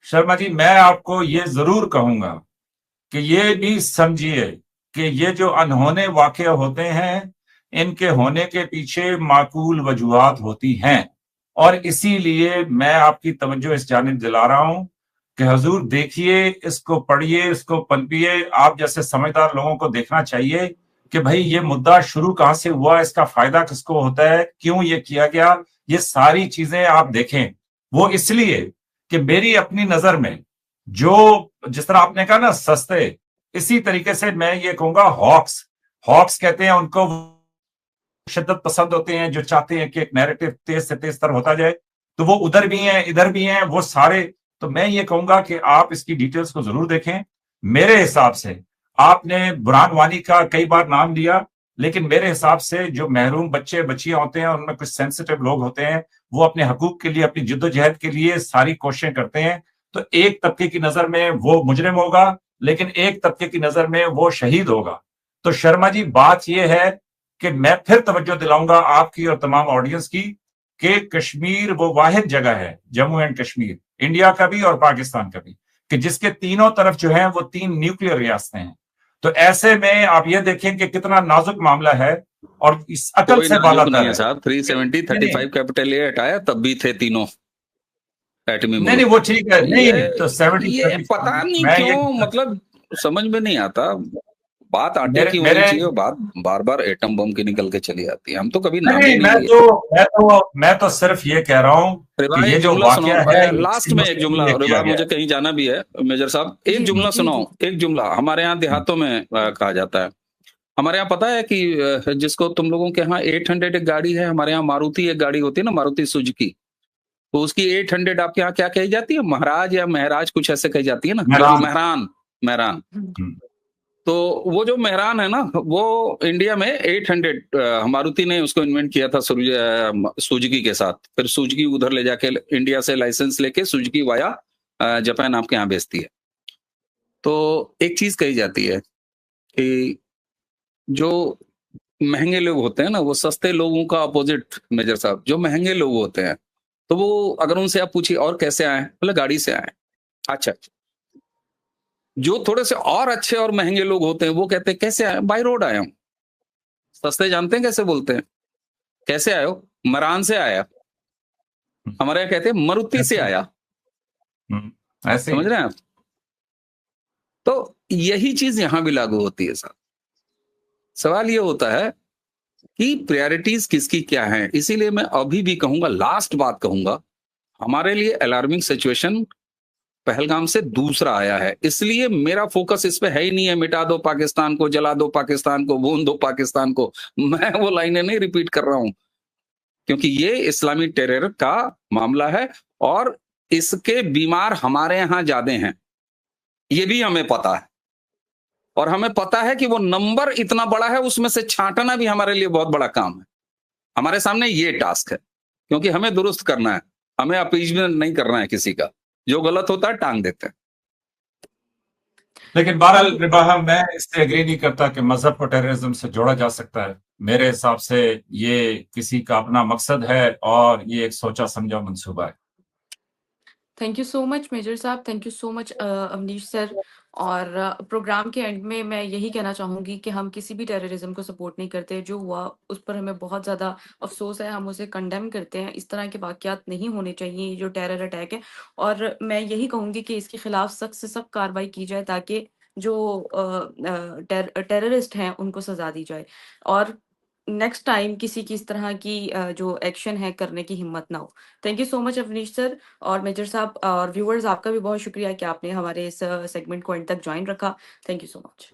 शर्मा जी मैं आपको ये जरूर कहूंगा कि ये भी समझिए कि ये जो अनहोने वाकये होते हैं, इनके होने के पीछे माकूल वजूहात होती हैं, और इसीलिए मैं आपकी तवज्जो इस जानिब दिला रहा हूं कि हजूर देखिए, इसको पढ़िए, इसको पनपिए। आप जैसे समझदार लोगों को देखना चाहिए कि भाई ये मुद्दा शुरू कहां से हुआ, इसका फायदा किसको होता है, क्यों ये किया गया, ये सारी चीजें आप देखें। वो इसलिए कि मेरी अपनी नजर में जो, जिस तरह आपने कहा ना सस्ते, इसी तरीके से मैं ये कहूंगा हॉक्स कहते हैं उनको, शिद्दत पसंद होते हैं जो चाहते हैं कि एक नैरेटिव तेज से तेज तर होता जाए, तो वो उधर भी हैं, इधर भी हैं, वो सारे। तो मैं ये कहूंगा कि आप इसकी डिटेल्स को जरूर देखें। मेरे हिसाब से आपने बुरहान वानी का कई बार नाम लिया, लेकिन मेरे हिसाब से जो महरूम बच्चे बच्चियां होते हैं, उनमें कुछ सेंसिटिव लोग होते हैं, वो अपने हकूक के लिए, अपनी जिद्दोजहद के लिए सारी कोशिशें करते हैं। तो एक तबके की नजर में वो मुजरिम होगा, लेकिन एक तबके की नजर में वो शहीद होगा। तो शर्मा जी बात यह है कि मैं फिर तवज्जो दिलाऊंगा आपकी और तमाम ऑडियंस की कि कश्मीर वो वाहिद जगह है, जम्मू एंड कश्मीर, इंडिया का भी और पाकिस्तान का भी, कि जिसके तीनों तरफ जो है वो 3 न्यूक्लियर रियासतें हैं। तो ऐसे में आप ये देखें कि कितना नाजुक मामला है और इस अकल कोई से नाजुक बाला नहीं तर है साहब। 370 35 कैपिटल ये हटाया तब भी थे तीनों एटमी नहीं मुल्क। वो ठीक है, नहीं तो 70 ये पता नहीं मैं ये क्यों, मतलब समझ में नहीं आता। बात आटे मेरे की होनी मेरे चाहिए, बात बार बार एटम बम की निकल के चली आती है। हम तो कभी नाम नहीं, ही नहीं लिए। मैं तो सिर्फ ये कह रहा हूं अरे कि भाई ये एक जो जुमला सुनो, वाकया है जी लास्ट इसी में एक मसले के जुमला, लिए अरे किया बात गया मुझे है। कहीं जाना भी है मेजर साहब। एक जी जुमला जी सुनाओ, जी एक जुमला हमारे यहाँ देहातों में कहा जाता है। हमारे यहाँ पता है कि जिसको तुम लोगों के यहाँ 800 एक गाड़ी है, हमारे यहाँ मारुति एक गाड़ी होती है ना, मारुति सुजुकी। तो उसकी 800 आपके यहाँ क्या कही जाती है? महाराज या महराज कुछ ऐसे कही जाती है ना, मेहरान। मेहरान। मेहरान। हम्म, तो वो जो मेहरान है ना, वो इंडिया में 800 मारुति ने उसको इन्वेंट किया था सुजुकी के साथ। फिर सुजुकी उधर ले जाके इंडिया से लाइसेंस लेके सुजुकी वाया जापान आपके यहाँ बेचती है। तो एक चीज कही जाती है कि जो महंगे लोग होते हैं ना, वो सस्ते लोगों का अपोजिट मेजर साहब। जो महंगे लोग होते हैं, तो वो अगर उनसे आप पूछिए और कैसे आए, बोले गाड़ी से आए। अच्छा अच्छा। जो थोड़े से और अच्छे और महंगे लोग होते हैं, वो कहते हैं कैसे आए? बाई रोड आया हूं। सस्ते जानते हैं कैसे बोलते हैं? कैसे आए हो? मरान से आया। हमारे यहाँ कहते हैं मरुति से ऐसे आया। ऐसे ही समझ रहे हैं आप? तो यही चीज यहां भी लागू होती है साहब। सवाल ये होता है कि प्रायोरिटीज किसकी क्या है। इसीलिए मैं अभी भी कहूंगा, लास्ट बात कहूंगा, हमारे लिए अलार्मिंग सिचुएशन पहलगाम से दूसरा आया है। इसलिए मेरा फोकस इस पे है ही नहीं है मिटा दो पाकिस्तान को, जला दो पाकिस्तान को, भून दो पाकिस्तान को। मैं वो लाइनें नहीं रिपीट कर रहा हूं, क्योंकि ये इस्लामी टेरर का मामला है और इसके बीमार हमारे यहां ज्यादा हैं। ये भी हमें पता है, और हमें पता है कि वो नंबर इतना बड़ा है, उसमें से छांटना भी हमारे लिए बहुत बड़ा काम है। हमारे सामने ये टास्क है, क्योंकि हमें दुरुस्त करना है, हमें अपीजमेंट नहीं करना है किसी का। जो गलत होता है टांग देते हैं। लेकिन बहरहाल रिबाहा, मैं इससे एग्री नहीं करता कि मजहब को टेररिज्म से जोड़ा जा सकता है। मेरे हिसाब से ये किसी का अपना मकसद है और ये एक सोचा समझा मंसूबा है। Thank you so much major साहब, thank you so much Awanish sir. और प्रोग्राम के एंड में मैं यही कहना चाहूँगी कि हम किसी भी टेररिज्म को सपोर्ट नहीं करते। जो हुआ उस पर हमें बहुत ज़्यादा अफसोस है, हम उसे कंडेम करते हैं। इस तरह के वाक़यात नहीं होने चाहिए, ये जो टेरर अटैक है। और मैं यही कहूँगी कि इसके खिलाफ सख्त से सख्त कार्रवाई की जाए, ताकि जो टेररिस्ट हैं उनको सज़ा दी जाए और नेक्स्ट टाइम किसी की इस तरह की जो एक्शन है करने की हिम्मत ना हो। Thank you so much Awanish sir और मेजर साहब। और व्यूअर्स, आपका भी बहुत शुक्रिया कि आपने हमारे इस सेगमेंट को एंड तक ज्वाइन रखा। Thank you so much.